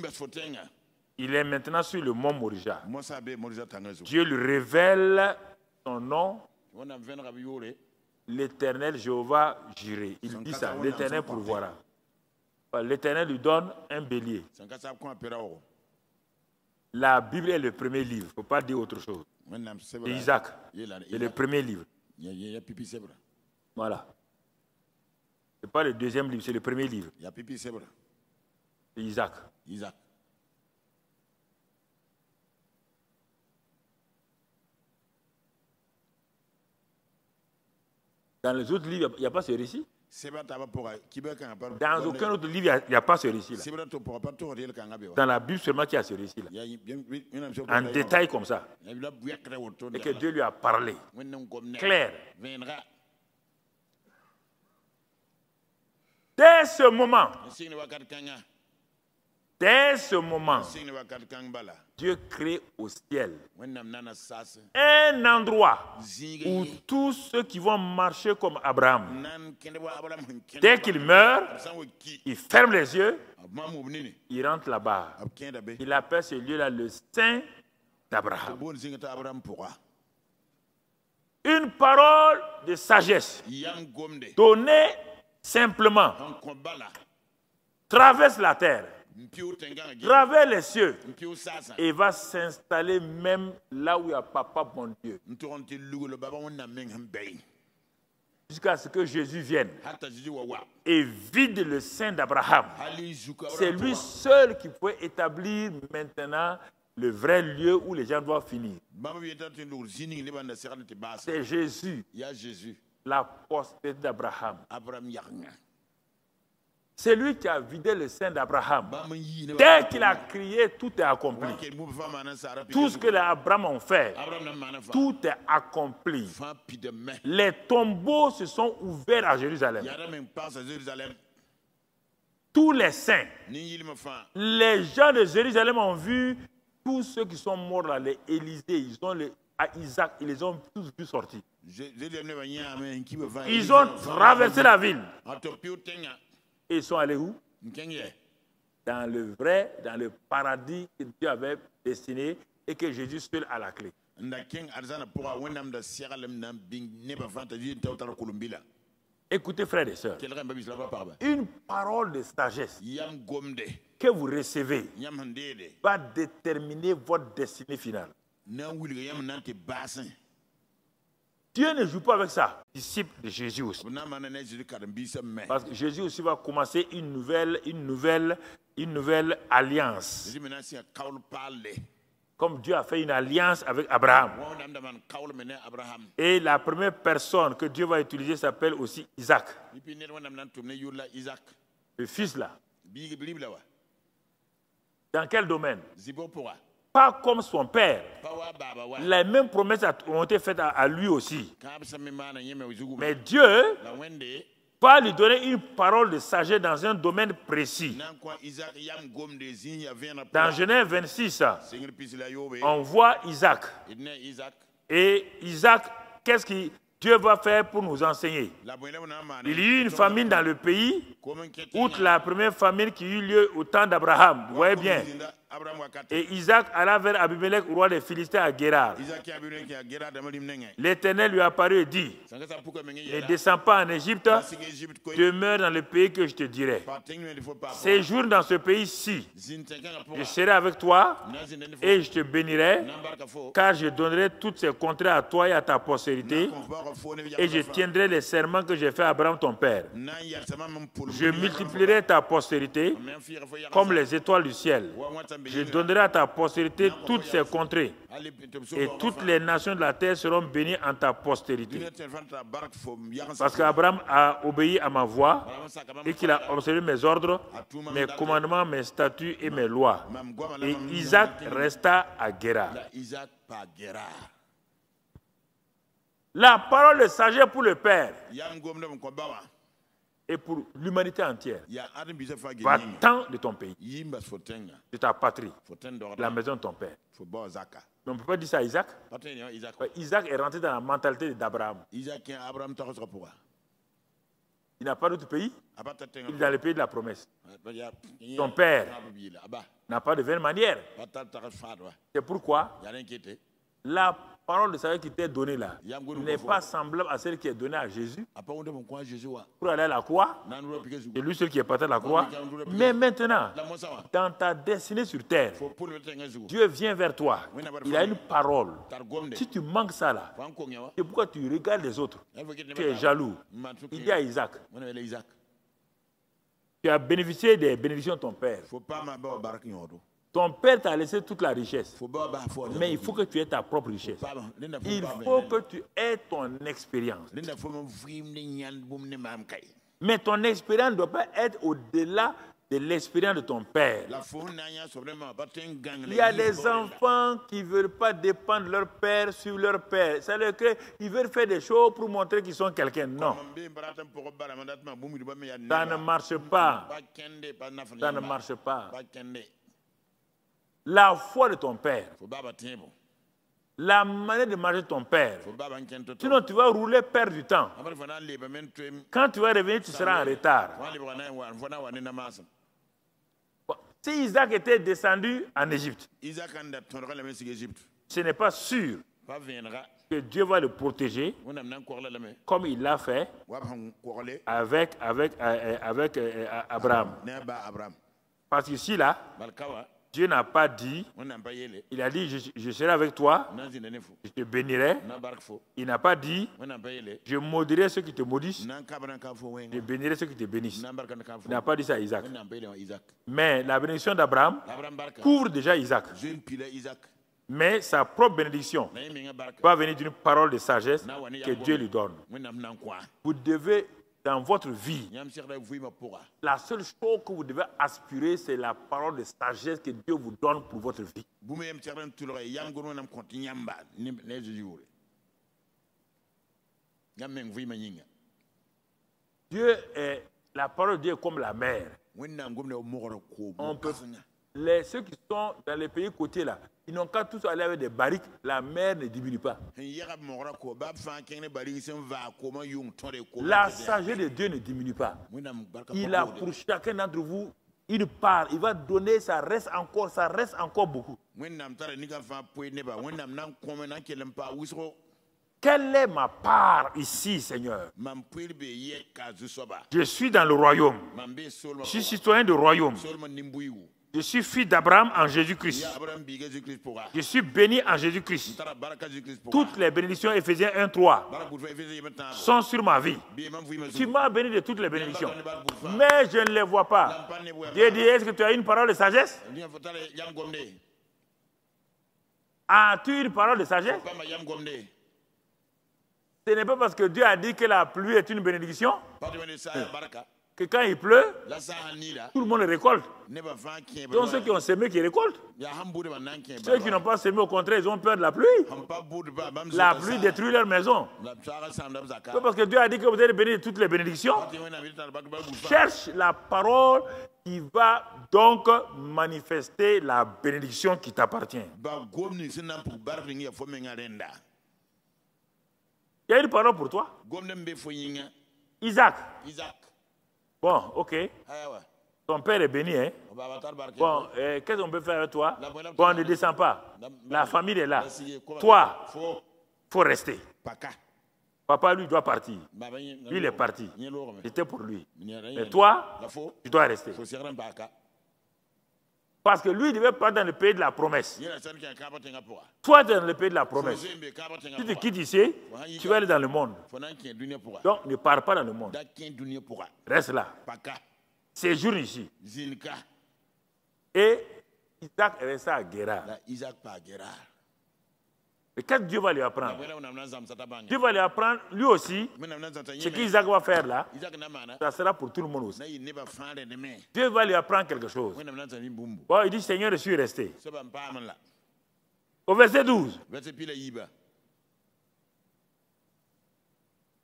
Il est maintenant sur le mont Morija. Dieu lui révèle son nom, l'Éternel Jéhovah Jireh. Il dit ça, l'Éternel pourvoira. L'Éternel lui donne un bélier. La Bible est le premier livre, il ne faut pas dire autre chose. C'est Isaac, c'est le premier livre. Voilà. Ce n'est pas le deuxième livre, c'est le premier livre. C'est Isaac. Dans les autres livres, il n'y a pas ce récit. Dans aucun autre livre, il n'y a pas ce récit-là. Dans la Bible seulement qu'il y a ce récit-là. En détail comme ça. Et que Dieu lui a parlé. Clair. Dès ce moment, Dieu crée au ciel un endroit où tous ceux qui vont marcher comme Abraham, dès qu'il meurt, il ferme les yeux, il rentre là-bas. Il appelle ce lieu-là le Saint d'Abraham. Une parole de sagesse donnée simplement traverse la terre, traverse les cieux et va s'installer même là où il y a papa bon Dieu. Jusqu'à ce que Jésus vienne et vide le sein d'Abraham. C'est lui seul qui peut établir maintenant le vrai lieu où les gens doivent finir. C'est Jésus, la postérité d'Abraham. C'est lui qui a vidé le sein d'Abraham. Dès qu'il a crié, tout est accompli. Tout ce que les Abraham ont fait, tout est accompli. Les tombeaux se sont ouverts à Jérusalem. Tous les saints, les gens de Jérusalem ont vu tous ceux qui sont morts là, les Élysées, à Isaac, ils les ont tous vus sortir. Ils ont traversé la ville. Et ils sont allés où? Dans le paradis que Dieu avait destiné et que Jésus seul a la clé. Écoutez, frères et sœurs, une parole de sagesse que vous recevez va déterminer votre destinée finale. Dieu ne joue pas avec ça. Disciple de Jésus aussi. Parce que Jésus aussi va commencer une nouvelle alliance. Comme Dieu a fait une alliance avec Abraham. Et la première personne que Dieu va utiliser s'appelle aussi Isaac. Le fils là. Dans quel domaine? Pas comme son père. Les mêmes promesses ont été faites à lui aussi. Mais Dieu va lui donner une parole de sagesse dans un domaine précis. Dans Genèse 26, on voit Isaac. Et Isaac, qu'est-ce que Dieu va faire pour nous enseigner? Il y a eu une famine dans le pays, outre la première famine qui eut lieu au temps d'Abraham. Vous voyez bien. Et Isaac alla vers Abimelech, roi des Philistins à Guérar. L'Éternel lui apparut et dit: ne descends pas en Égypte, demeure dans le pays que je te dirai. Séjourne dans ce pays-ci. Je serai avec toi et je te bénirai, car je donnerai toutes ces contrées à toi et à ta postérité, et je tiendrai les serments que j'ai fait à Abraham ton père. Je multiplierai ta postérité comme les étoiles du ciel. Je donnerai à ta postérité toutes ces contrées, et toutes les nations de la terre seront bénies en ta postérité. Parce qu'Abraham a obéi à ma voix et qu'il a observé mes ordres, mes commandements, mes statuts et mes lois. Et Isaac resta à Guérar. La parole de sagesse pour le Père et pour l'humanité entière. Va-t'en de ton pays, de ta patrie, de la maison de ton père. Mais on ne peut pas dire ça à Isaac. Isaac est rentré dans la mentalité d'Abraham. Il n'a pas d'autre pays. Il est dans le pays de la promesse. Ton père n'a pas de vaine manière. C'est pourquoi la parole de sagesse qui t'est donnée là n'est pas semblable à celle qui est donnée à Jésus pour aller à la croix. C'est lui seul qui est parti à la croix. Mais maintenant, dans ta destinée sur terre, Dieu vient vers toi. Il a une parole. Si tu manques ça là, c'est pourquoi tu regardes les autres. Tu es jaloux. Il dit à Isaac: tu as bénéficié des bénédictions de ton père. Ton père t'a laissé toute la richesse. Mais il faut que tu aies ta propre richesse. Il faut que tu aies ton expérience. Mais ton expérience ne doit pas être au-delà de l'expérience de ton père. Il y a des enfants qui ne veulent pas dépendre de leur père sur leur père. C'est-à-dire qu'ils veulent faire des choses pour montrer qu'ils sont quelqu'un. Non. Ça ne marche pas. Ça ne marche pas. La foi de ton père, la manière de marcher de ton père. Sinon, tu vas rouler, perdre du temps. Quand tu vas revenir, tu seras en retard. Si Isaac était descendu en Égypte, ce n'est pas sûr que Dieu va le protéger comme il l'a fait avec Abraham. Parce qu'ici, là, Dieu n'a pas dit, il a dit: je serai avec toi, je te bénirai. Il n'a pas dit: je maudirai ceux qui te maudissent, je bénirai ceux qui te bénissent. Il n'a pas dit ça à Isaac. Mais la bénédiction d'Abraham couvre déjà Isaac. Mais sa propre bénédiction va venir d'une parole de sagesse que Dieu lui donne. Vous devez dans votre vie, la seule chose que vous devez aspirer, c'est la parole de sagesse que Dieu vous donne pour votre vie. Dieu est, la parole de Dieu est comme la mer. On peut, ceux qui sont dans les pays côtiers là, ils n'ont qu'à tous aller avec des barriques, la mer ne diminue pas. La sagesse de Dieu ne diminue pas. Il a pour chacun d'entre vous une part. Il va donner, ça reste encore beaucoup. Quelle est ma part ici, Seigneur? Je suis dans le royaume. Je suis citoyen du royaume. Je suis fils d'Abraham en Jésus-Christ. Je suis béni en Jésus-Christ. Toutes les bénédictions, Éphésiens 1:3, sont sur ma vie. Tu m'as béni de toutes les bénédictions. Mais je ne les vois pas. Dieu dit, est-ce que tu as une parole de sagesse? As-tu une parole de sagesse? Ce n'est pas parce que Dieu a dit que la pluie est une bénédiction que quand il pleut, tout le monde récolte. Donc ceux qui ont semé, qui récoltent. Ceux qui n'ont pas semé, au contraire, ils ont peur de la pluie. La pluie détruit leur maison. C'est parce que Dieu a dit que vous êtes bénis de toutes les bénédictions. Cherche la parole qui va donc manifester la bénédiction qui t'appartient. Il y a une parole pour toi. Isaac. Bon, ok. Ton père est béni, hein? Bon, qu'est-ce qu'on peut faire avec toi? Bon, on ne descend pas. La famille est là. Toi, il faut rester. Papa, lui, doit partir. Lui, il est parti. C'était pour lui. Mais toi, tu dois rester. Parce que lui, il devait pas dans le pays de la promesse. Toi, tu es dans le pays de la promesse. Si tu quittes ici, tu vas aller dans le monde. Donc, ne pars pas dans le monde. Reste là. Séjourne ici. Et Isaac est resté à Guérar. Et qu'est-ce que Dieu va lui apprendre? Dieu va lui apprendre, lui aussi, ce qu'Isaac va faire là, ça sera pour tout le monde aussi. Dieu va lui apprendre quelque chose. Bon, il dit, Seigneur, je suis resté. Au verset 12,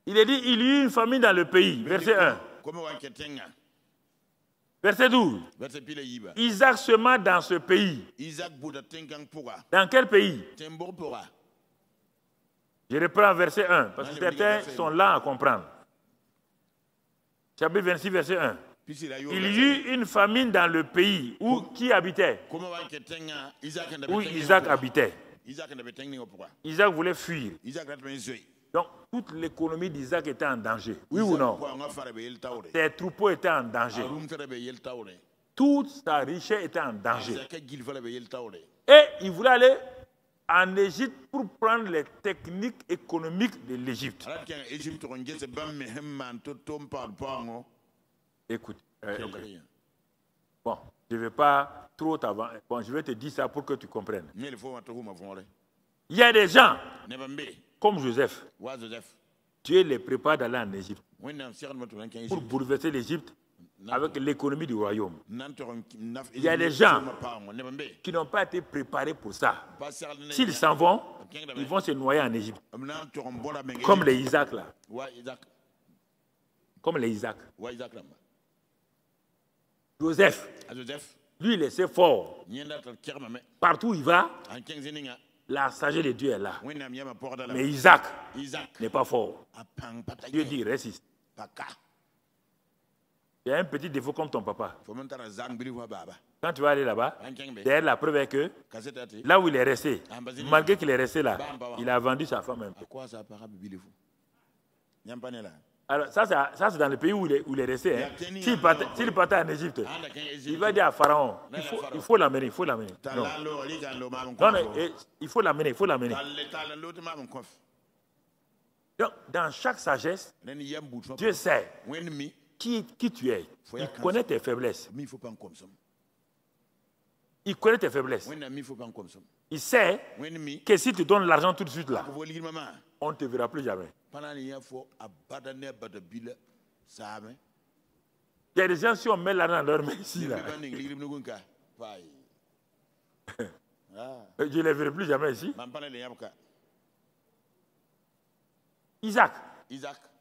il est dit, il y eut une famine dans le pays. Verset 1. Verset 12. Isaac sema dans ce pays. Dans quel pays? Je reprends verset 1, parce que certains sont là à comprendre. Chapitre 26, verset 1. Il y eut une famine dans le pays où qui habitait? Où Isaac habitait. Isaac voulait fuir. Donc, toute l'économie d'Isaac était en danger. Oui ou non? Ses troupeaux étaient en danger. Toute sa richesse était en danger. Et il voulait aller en Égypte pour prendre les techniques économiques de l'Égypte. Écoute, bon, je ne vais pas trop t'avancer. Bon, je vais te dire ça pour que tu comprennes. Il y a des gens comme Joseph. Dieu les prépare d'aller en Égypte pour bouleverser l'Égypte avec l'économie du royaume. Il y a des gens qui n'ont pas été préparés pour ça. S'ils s'en vont, ils vont se noyer en Égypte. Comme les Isaac là. Comme les Isaac. Joseph, lui il est fort. Partout où il va, la sagesse de Dieu est là. Mais Isaac n'est pas fort. Dieu dit, résiste. Il y a un petit défaut comme ton papa. Quand tu vas aller là-bas, derrière la preuve est que là où il est resté, malgré qu'il est resté là, il a vendu sa femme un peu. Alors ça c'est dans le pays où il est resté. Hein. S'il partait en Égypte, il va dire à Pharaon, il faut l'amener, il faut l'amener. Non, il faut l'amener, il faut l'amener. Donc, dans chaque sagesse, Dieu sait qui tu es. Il connaît tes faiblesses. Il connaît tes faiblesses. Il sait que si tu donnes l'argent tout de suite là, on ne te verra plus jamais. Il y a des gens, si on met l'argent dans leur main ici, là, je ne les verrai plus jamais ici. Isaac,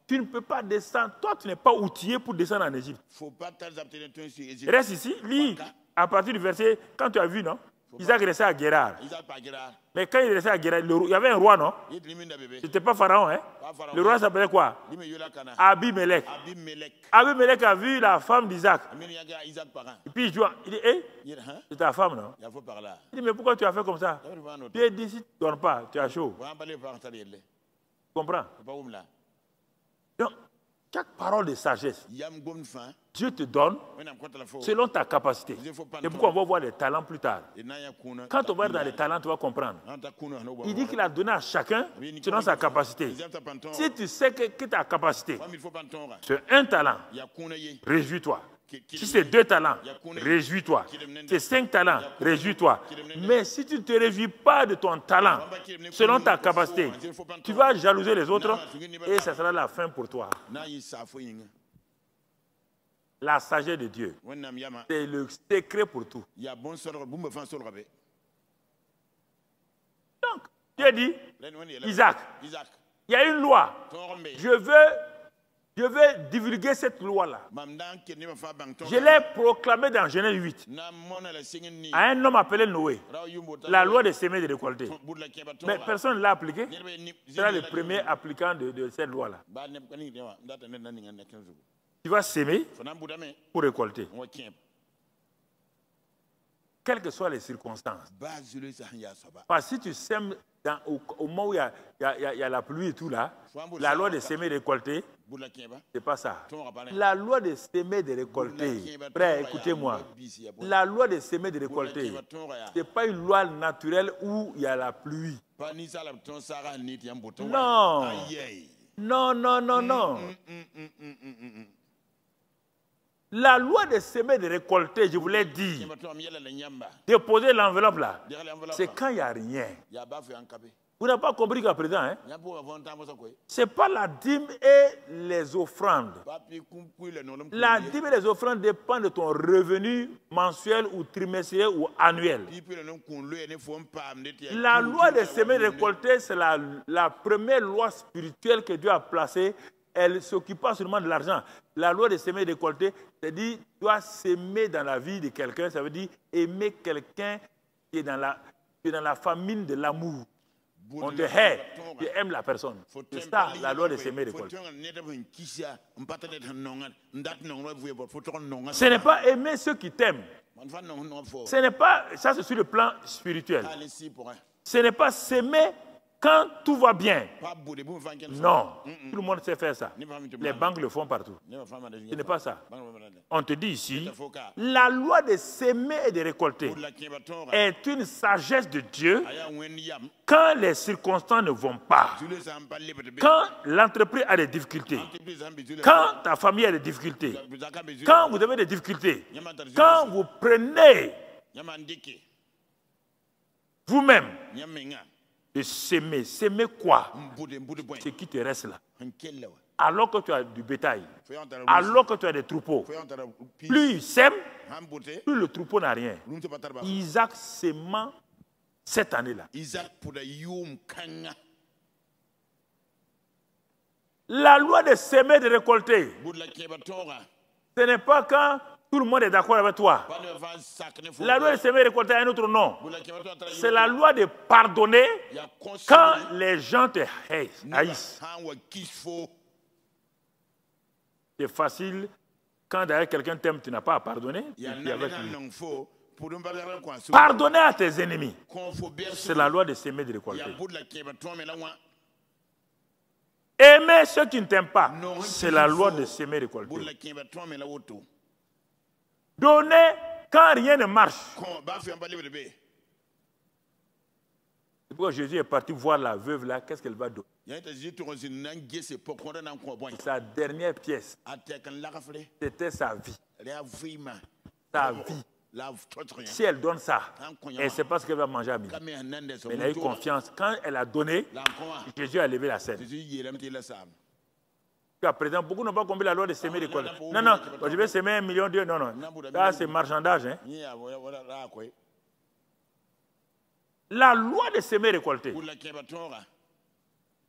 tu ne peux pas descendre. Toi, tu n'es pas outillé pour descendre en Égypte. Reste ici, lis à partir du verset, quand tu as vu, non? Isaac restait à Guérar. Mais quand il restait à Guérar, il y avait un roi, non? Ce n'était pas Pharaon, hein? Le roi s'appelait quoi? Abimelech. Abimelech a vu la femme d'Isaac. Et puis il dit, hé, c'est ta femme, non? Il dit, mais pourquoi tu as fait comme ça? Tu as dit, si tu ne dors pas, tu as chaud. Tu comprends? Donc, chaque parole de sagesse, Dieu te donne selon ta capacité. C'est pourquoi on va voir les talents plus tard. Quand on va dans les talents, tu vas comprendre. Il dit qu'il a donné à chacun selon sa capacité. Si tu sais que ta capacité, c'est un talent, réjouis-toi. Si c'est 2 talents, réjouis-toi. Si c'est 5 talents, réjouis-toi. Mais si tu ne te réjouis pas de ton talent, selon ta capacité, tu vas jalouser les autres et ça sera la fin pour toi. La sagesse de Dieu, c'est le secret pour tout. Donc, Dieu dit, Isaac, il y a une loi. Je veux divulguer cette loi-là. Je l'ai proclamée dans Genèse 8 à un homme appelé Noé. La loi de semer et de récolter. Mais personne ne l'a appliquée. C'est le premier appliquant de cette loi-là. Tu vas semer pour récolter. Quelles que soient les circonstances. Parce que si tu sèmes au moment où il y a la pluie et tout là, la loi de semer et de récolter, c'est pas ça. La loi de semer et de récolter, frère, écoutez-moi, la loi de semer et de récolter, c'est pas une loi naturelle où il y a la pluie. Non. Non, non, non, non. La loi de semer et de récolter, je vous l'ai dit, déposer l'enveloppe là, c'est quand il n'y a rien. Vous n'avez pas compris qu'à présent, hein? Ce n'est pas la dîme et les offrandes. La dîme et les offrandes dépendent de ton revenu mensuel ou trimestriel ou annuel. La loi de semer et de récolter, c'est la première loi spirituelle que Dieu a placée. Elle ne s'occupe pas seulement de l'argent. La loi de semer et de récolter, c'est-à-dire tu dois semer dans la vie de quelqu'un, ça veut dire aimer quelqu'un qui est dans la famine de l'amour. On te hait, tu aimes la personne. C'est ça la loi de semer et de récolter. Ce n'est pas aimer ceux qui t'aiment. Ce n'est pas, ça c'est sur le plan spirituel. Ce n'est pas s'aimer quand tout va bien. Non, tout le monde sait faire ça. Les banques le font partout. Ce n'est pas ça. On te dit ici, la loi de semer et de récolter est une sagesse de Dieu quand les circonstances ne vont pas. Quand l'entreprise a des difficultés. Quand ta famille a des difficultés. Quand vous avez des difficultés. Quand vous prenez vous-même de s'aimer. S'aimer quoi? Ce qui te reste là. Alors que tu as du bétail, alors que tu as des troupeaux, plus il sème, plus le troupeau n'a rien. Isaac s'aimant cette année-là. La loi de s'aimer et de récolter, ce n'est pas quand tout le monde est d'accord avec toi. La loi de s'aimer et de récolter a un autre nom. C'est la loi de pardonner quand les gens te haïssent. C'est facile. Quand derrière quelqu'un t'aime, tu n'as pas à pardonner. Pardonner à tes ennemis. C'est la loi de s'aimer et de récolter. Aimer ceux qui ne t'aiment pas. C'est la loi de s'aimer et de récolter. Donner quand rien ne marche. C'est pourquoi Jésus est parti voir la veuve là, qu'est-ce qu'elle va donner? Sa dernière pièce, c'était sa vie. Sa vie. Si elle donne ça, elle ne sait pas ce qu'elle va manger à midi. Mais elle a eu confiance. Quand elle a donné, Jésus a levé la scène. Jusqu'à présent, beaucoup n'ont pas compris la loi de semer et récolter. Non, non, je vais semer 1 million d'euros. Non, non. Ça, c'est marchandage. Hein. La loi de semer et récolter,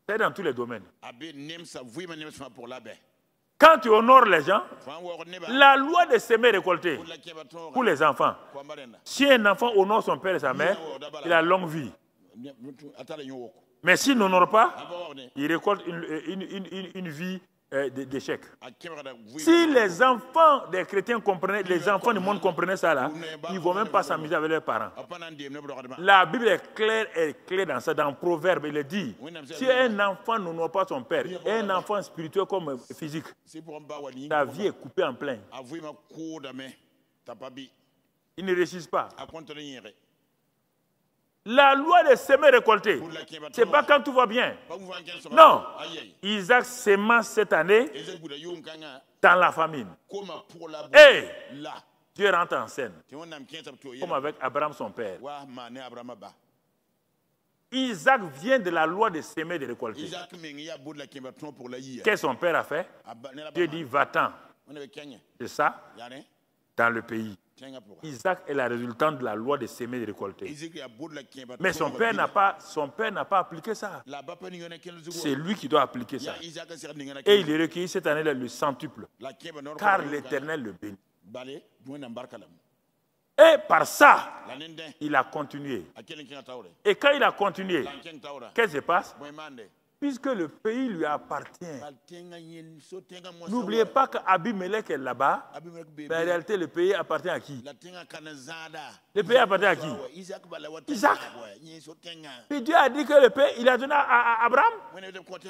c'est dans tous les domaines. Quand tu honores les gens, la loi de semer et récolter pour les enfants. Si un enfant honore son père et sa mère, il a longue vie. Mais s'il n'honore pas, il récolte une vie d'échec. Si les enfants des chrétiens comprenaient, les enfants du monde comprenaient ça là, ils ne vont même pas s'amuser avec leurs parents. La Bible est claire dans ça, dans Proverbe, il dit, si un enfant n'honore pas son père, un enfant spirituel comme physique, sa vie est coupée en plein. Il ne réussit pas. La loi de semer et récolter, ce n'est pas quand tout va bien. Non. Isaac s'aima cette année dans la famine. Et Dieu rentre en scène, comme avec Abraham son père. Isaac vient de la loi de semer et de récolter. Qu'est-ce que son père a fait? Dieu dit, va-t'en. C'est ça, dans le pays. Isaac est la résultante de la loi de semer et de récolter. Mais son père n'a pas appliqué ça. C'est lui qui doit appliquer ça. Et il est recueilli cette année-là le centuple. Car l'Éternel le bénit. Et par ça, il a continué. Et quand il a continué, qu'est-ce qui se passe? Puisque le pays lui appartient. N'oubliez pas qu'Abimelech est là-bas, mais en réalité, le pays appartient à qui? Le pays appartient à qui? Isaac. Puis Dieu a dit que le pays, il a donné à Abraham,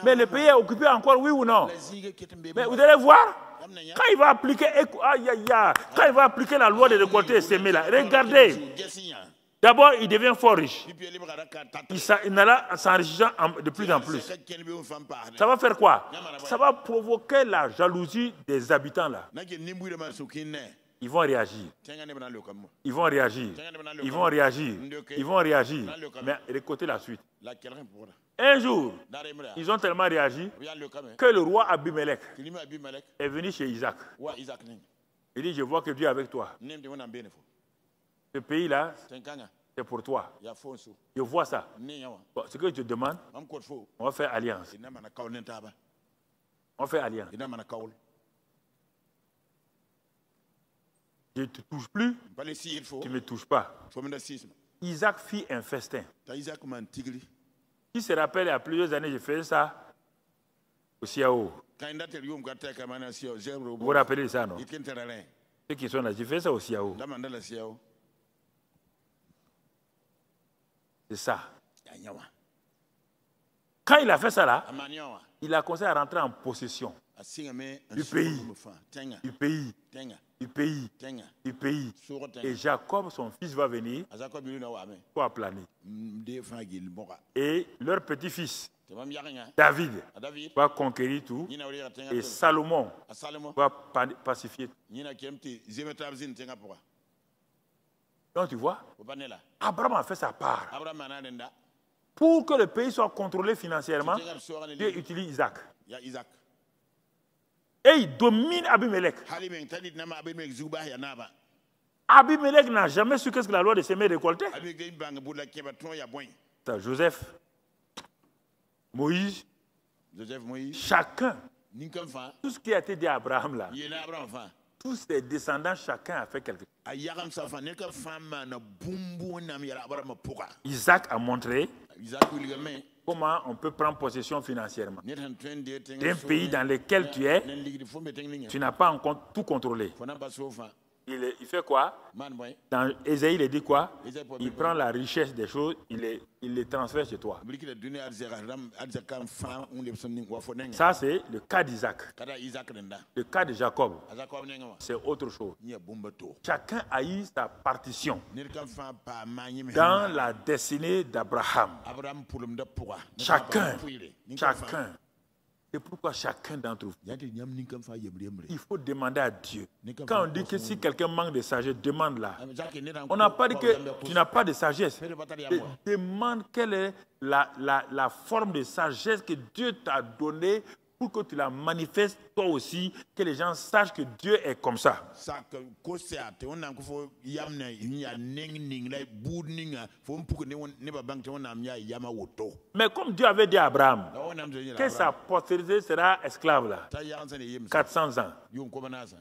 mais le pays est occupé encore, oui ou non? Mais vous allez voir, quand il va appliquer, quand il va appliquer la loi de récolter et semer là, regardez. D'abord, il devient fort riche. Il n'alla s'enrichissant de plus en plus. Ça va faire quoi? Ça va provoquer la jalousie des habitants là. Ils vont réagir. Ils vont réagir. Ils vont réagir. Ils vont réagir. Mais écoutez la suite. Un jour, ils ont tellement réagi que le roi Abimelech est venu chez Isaac. Il dit, je vois que Dieu est avec toi. Ce pays-là, c'est pour toi. Je vois ça. Bon, ce que je te demande, on va faire alliance. On fait alliance. Je ne te touche plus, tu ne me touches pas. Isaac fit un festin. Qui se rappelle, il y a plusieurs années, je faisais ça au Siao. Vous vous rappelez de ça, non? Ceux qui sont là, j'ai fait ça au Siao. C'est ça. Quand il a fait ça là, il a commencé à rentrer en possession du pays. Du pays. Du pays. Du pays. Et Jacob, son fils, va venir pour aplanir. Et leur petit-fils, David, va conquérir tout. Et Salomon va pacifier tout. Donc tu vois, Abraham a fait sa part. Pour que le pays soit contrôlé financièrement, Dieu utilise Isaac. Et il domine Abimelech. Abimelech n'a jamais su qu'est-ce que la loi de semer et récolter. Joseph, Moïse, chacun, tout ce qui a été dit à Abraham là, tous ses descendants, chacun a fait quelque chose. Isaac a montré comment on peut prendre possession financièrement d'un pays dans lequel tu es. Tu n'as pas encore tout contrôlé. Il fait quoi? Dans Ésaïe, il dit quoi? Il prend la richesse des choses, il les transfère chez toi. Ça, c'est le cas d'Isaac. Le cas de Jacob, c'est autre chose. Chacun a eu sa partition dans la destinée d'Abraham. Chacun. C'est pourquoi chacun d'entre vous, il faut demander à Dieu. Quand on dit que si quelqu'un manque de sagesse, demande-la. On n'a pas dit que tu n'as pas de sagesse. Demande quelle est la forme de sagesse que Dieu t'a donnée pour que tu la manifestes toi aussi, que les gens sachent que Dieu est comme ça. Mais comme Dieu avait dit à Abraham que sa postérité sera esclave là, 400 ans,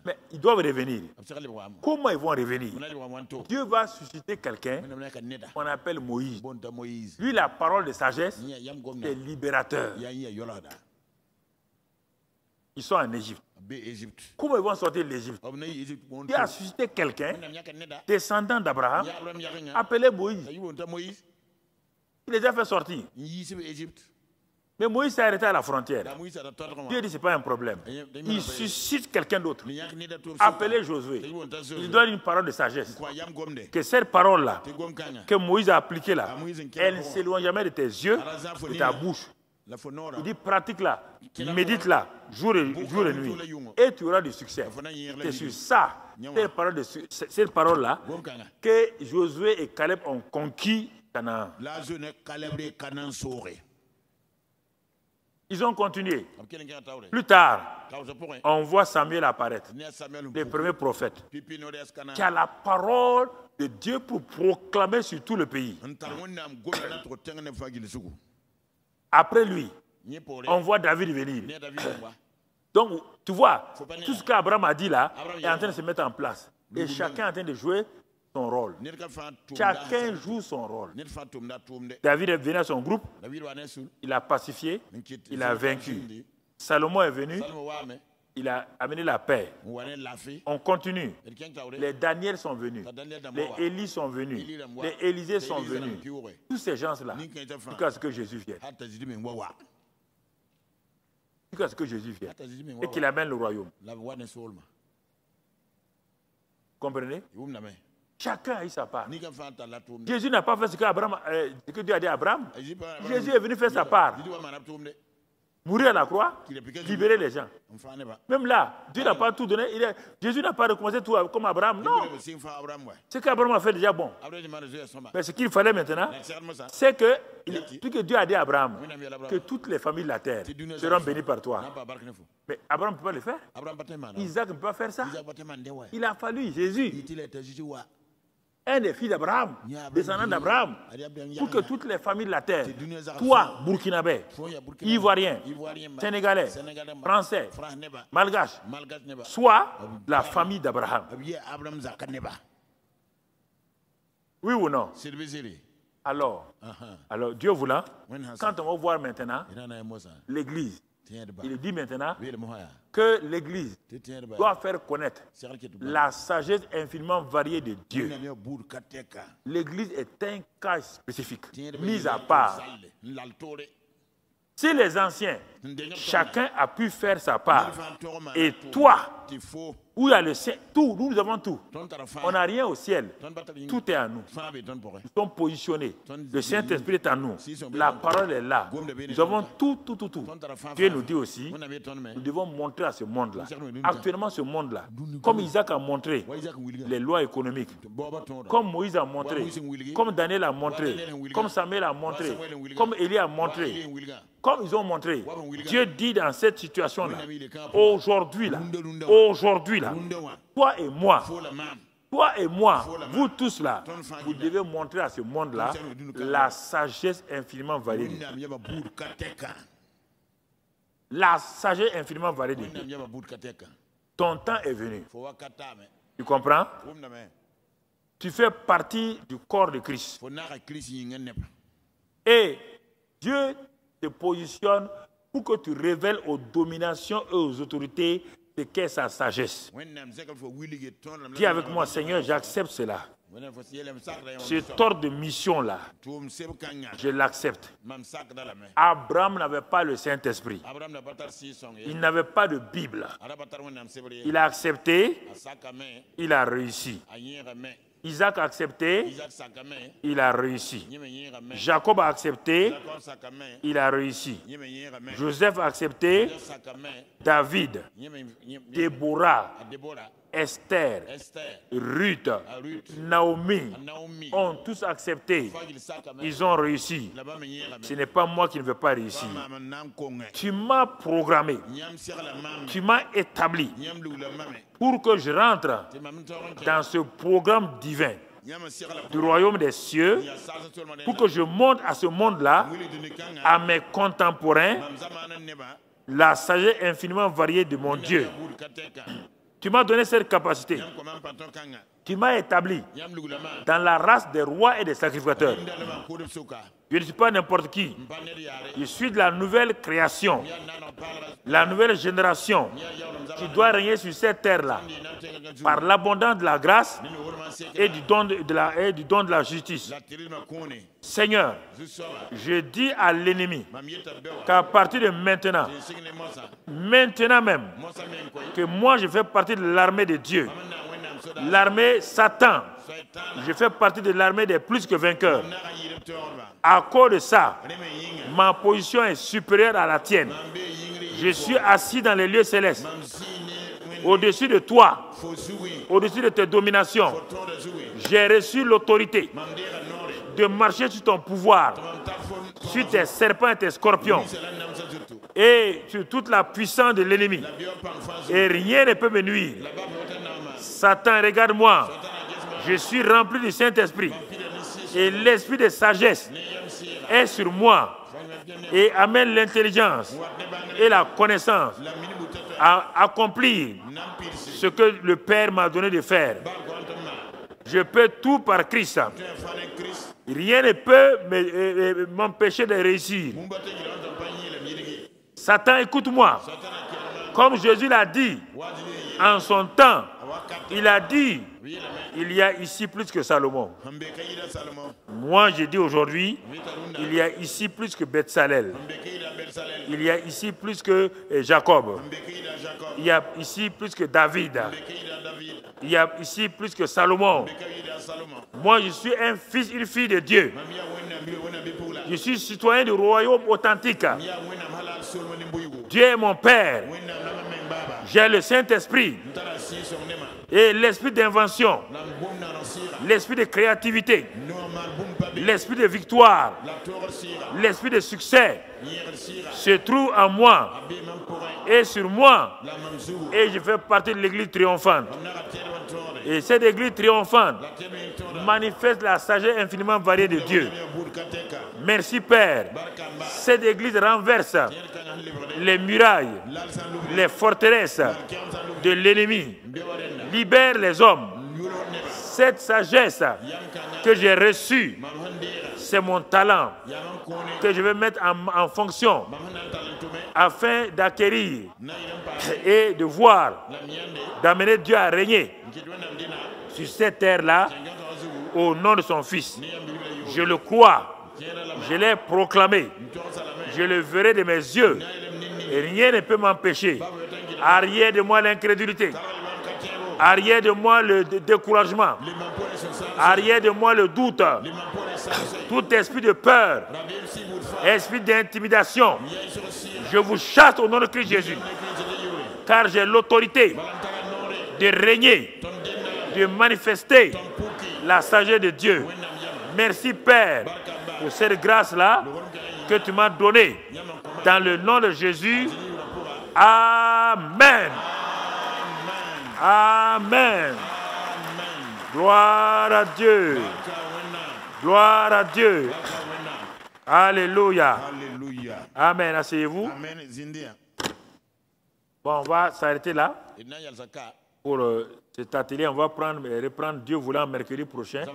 mais ils doivent revenir. Comment ils vont revenir? Dieu va susciter quelqu'un qu'on appelle Moïse. Lui, la parole de sagesse est libérateur. Ils sont en Égypte. Comment ils vont sortir de l'Égypte? Dieu a suscité quelqu'un, descendant d'Abraham, appelé Moïse. Il les a fait sortir. Mais Moïse s'est arrêté à la frontière. Dieu dit, ce n'est pas un problème. Il suscite quelqu'un d'autre, appelé Josué. Il donne une parole de sagesse. Que cette parole-là, que Moïse a appliquée là, elle ne s'éloigne jamais de tes yeux, de ta bouche. Il dit, pratique-la, médite-la, jour et nuit, et tu auras du succès. C'est sur ça, cette parole-là, que Josué et Caleb ont conquis Canaan. Ils ont continué. Plus tard, on voit Samuel apparaître, le premier prophète, qui a la parole de Dieu pour proclamer sur tout le pays. Après lui, on voit David venir. Donc, tu vois, tout ce qu'Abraham a dit là est en train de se mettre en place. Et chacun est en train de jouer son rôle. Chacun joue son rôle. David est venu à son groupe, il a pacifié, il a vaincu. Salomon est venu, il a amené la paix. On continue. Les Daniel sont venus, les Élie sont venus, les Élisée sont venus. Tous ces gens-là, jusqu'à ce que Jésus vienne. Jusqu'à ce que Jésus vienne et qu'il amène le royaume. Comprenez? Chacun a eu sa part. Jésus n'a pas fait ce que Dieu a dit à Abraham. Jésus est venu faire sa part. Mourir à la croix, libérer les gens. Même là, Dieu n'a pas tout donné. Jésus n'a pas recommencé tout comme Abraham. Non. Ce qu'Abraham a fait déjà bon. Mais ce qu'il fallait maintenant, c'est que tout que Dieu a dit à Abraham, que toutes les familles de la terre seront bénies par toi. Mais Abraham ne peut pas le faire. Isaac ne peut pas faire ça. Il a fallu Jésus, un des fils d'Abraham, descendant d'Abraham, pour que toutes les familles de la terre, toi, Burkinabé, Ivoirien, Sénégalais, Français, Malgache, soient la famille d'Abraham. Oui ou non? Alors, Dieu voulant, quand on va voir maintenant l'Église, il dit maintenant que l'Église doit faire connaître la sagesse infiniment variée de Dieu. L'Église est un cas spécifique, mis à part. Si les anciens, chacun a pu faire sa part, et toi, où il y a le ciel, tout, nous avons tout. On n'a rien au ciel. Tout est à nous. Nous sommes positionnés. Le Saint-Esprit est à nous. La parole est là. Nous avons tout. Dieu nous dit aussi, nous devons montrer à ce monde-là. Actuellement, ce monde-là, comme Isaac a montré les lois économiques, comme Moïse a montré, comme Daniel a montré, comme Samuel a montré, comme Élie a montré, comme ils ont montré, Dieu dit dans cette situation-là, aujourd'hui là, toi et moi, vous tous là, vous devez montrer à ce monde-là la sagesse infiniment variée. La sagesse infiniment variée de Dieu. Ton temps est venu. Tu comprends? Tu fais partie du corps de Christ. Et Dieu te positionne pour que tu révèles aux dominations et aux autorités ce qu'est sa sagesse. Dis avec moi, Seigneur, j'accepte cela. Cet ordre de mission-là, je l'accepte. Abraham n'avait pas le Saint-Esprit. Il n'avait pas de Bible. Il a accepté, il a réussi. Isaac a accepté, il a réussi. Jacob a accepté, il a réussi. Joseph a accepté, David, Déborah, Esther, Ruth, Naomi ont tous accepté. Ils ont réussi. Ce n'est pas moi qui ne veux pas réussir. Tu m'as programmé. Tu m'as établi pour que je rentre dans ce programme divin du royaume des cieux, pour que je montre à ce monde-là, à mes contemporains, la sagesse infiniment variée de mon Dieu. Tu m'as donné cette capacité. Tu m'as établi dans la race des rois et des sacrificateurs. Je ne suis pas n'importe qui. Je suis de la nouvelle création, la nouvelle génération qui doit régner sur cette terre-là par l'abondance de la grâce et du don de la justice. Seigneur, je dis à l'ennemi qu'à partir de maintenant même, que moi je fais partie de l'armée de Dieu, l'armée Satan. Je fais partie de l'armée des plus que vainqueurs. À cause de ça, ma position est supérieure à la tienne. Je suis assis dans les lieux célestes, au-dessus de toi, au-dessus de tes dominations. J'ai reçu l'autorité de marcher sur ton pouvoir, sur tes serpents et tes scorpions, et sur toute la puissance de l'ennemi. Et rien ne peut me nuire. Satan, regarde-moi. Je suis rempli du Saint-Esprit. Et l'esprit de sagesse est sur moi. Et amène l'intelligence et la connaissance à accomplir ce que le Père m'a donné de faire. Je peux tout par Christ. Rien ne peut m'empêcher de réussir. Satan, écoute-moi. Comme Jésus l'a dit en son temps, il a dit, il y a ici plus que Salomon. Moi, je dis aujourd'hui, il y a ici plus que Bethsalel. Il y a ici plus que Jacob. Il y a ici plus que David. Il y a ici plus que Salomon. Moi, je suis un fils, une fille de Dieu. Je suis citoyen du royaume authentique. Dieu est mon Père. J'ai le Saint-Esprit et l'esprit d'invention, l'esprit de créativité, l'esprit de victoire, l'esprit de succès se trouve en moi et sur moi, et je fais partie de l'église triomphante. Et cette église triomphante manifeste la sagesse infiniment variée de Dieu. Merci Père. Cette église renverse les murailles, les forteresses de l'ennemi. Libère les hommes. Cette sagesse que j'ai reçue, c'est mon talent que je vais mettre en fonction afin d'acquérir et de voir, d'amener Dieu à régner sur cette terre-là au nom de son Fils. Je le crois, je l'ai proclamé, je le verrai de mes yeux et rien ne peut m'empêcher. Arrière de moi l'incrédulité, arrière de moi le découragement, arrière de moi le doute, tout esprit de peur, esprit d'intimidation, je vous chasse au nom de Christ Jésus, car j'ai l'autorité de régner, de manifester la sagesse de Dieu. Merci Père pour cette grâce-là que tu m'as donnée. Dans le nom de Jésus, Amen. Amen. Gloire à Dieu. Gloire à Dieu. Alléluia. Amen. Asseyez-vous. Bon, on va s'arrêter là pour cet atelier. On va reprendre Dieu voulant mercredi prochain.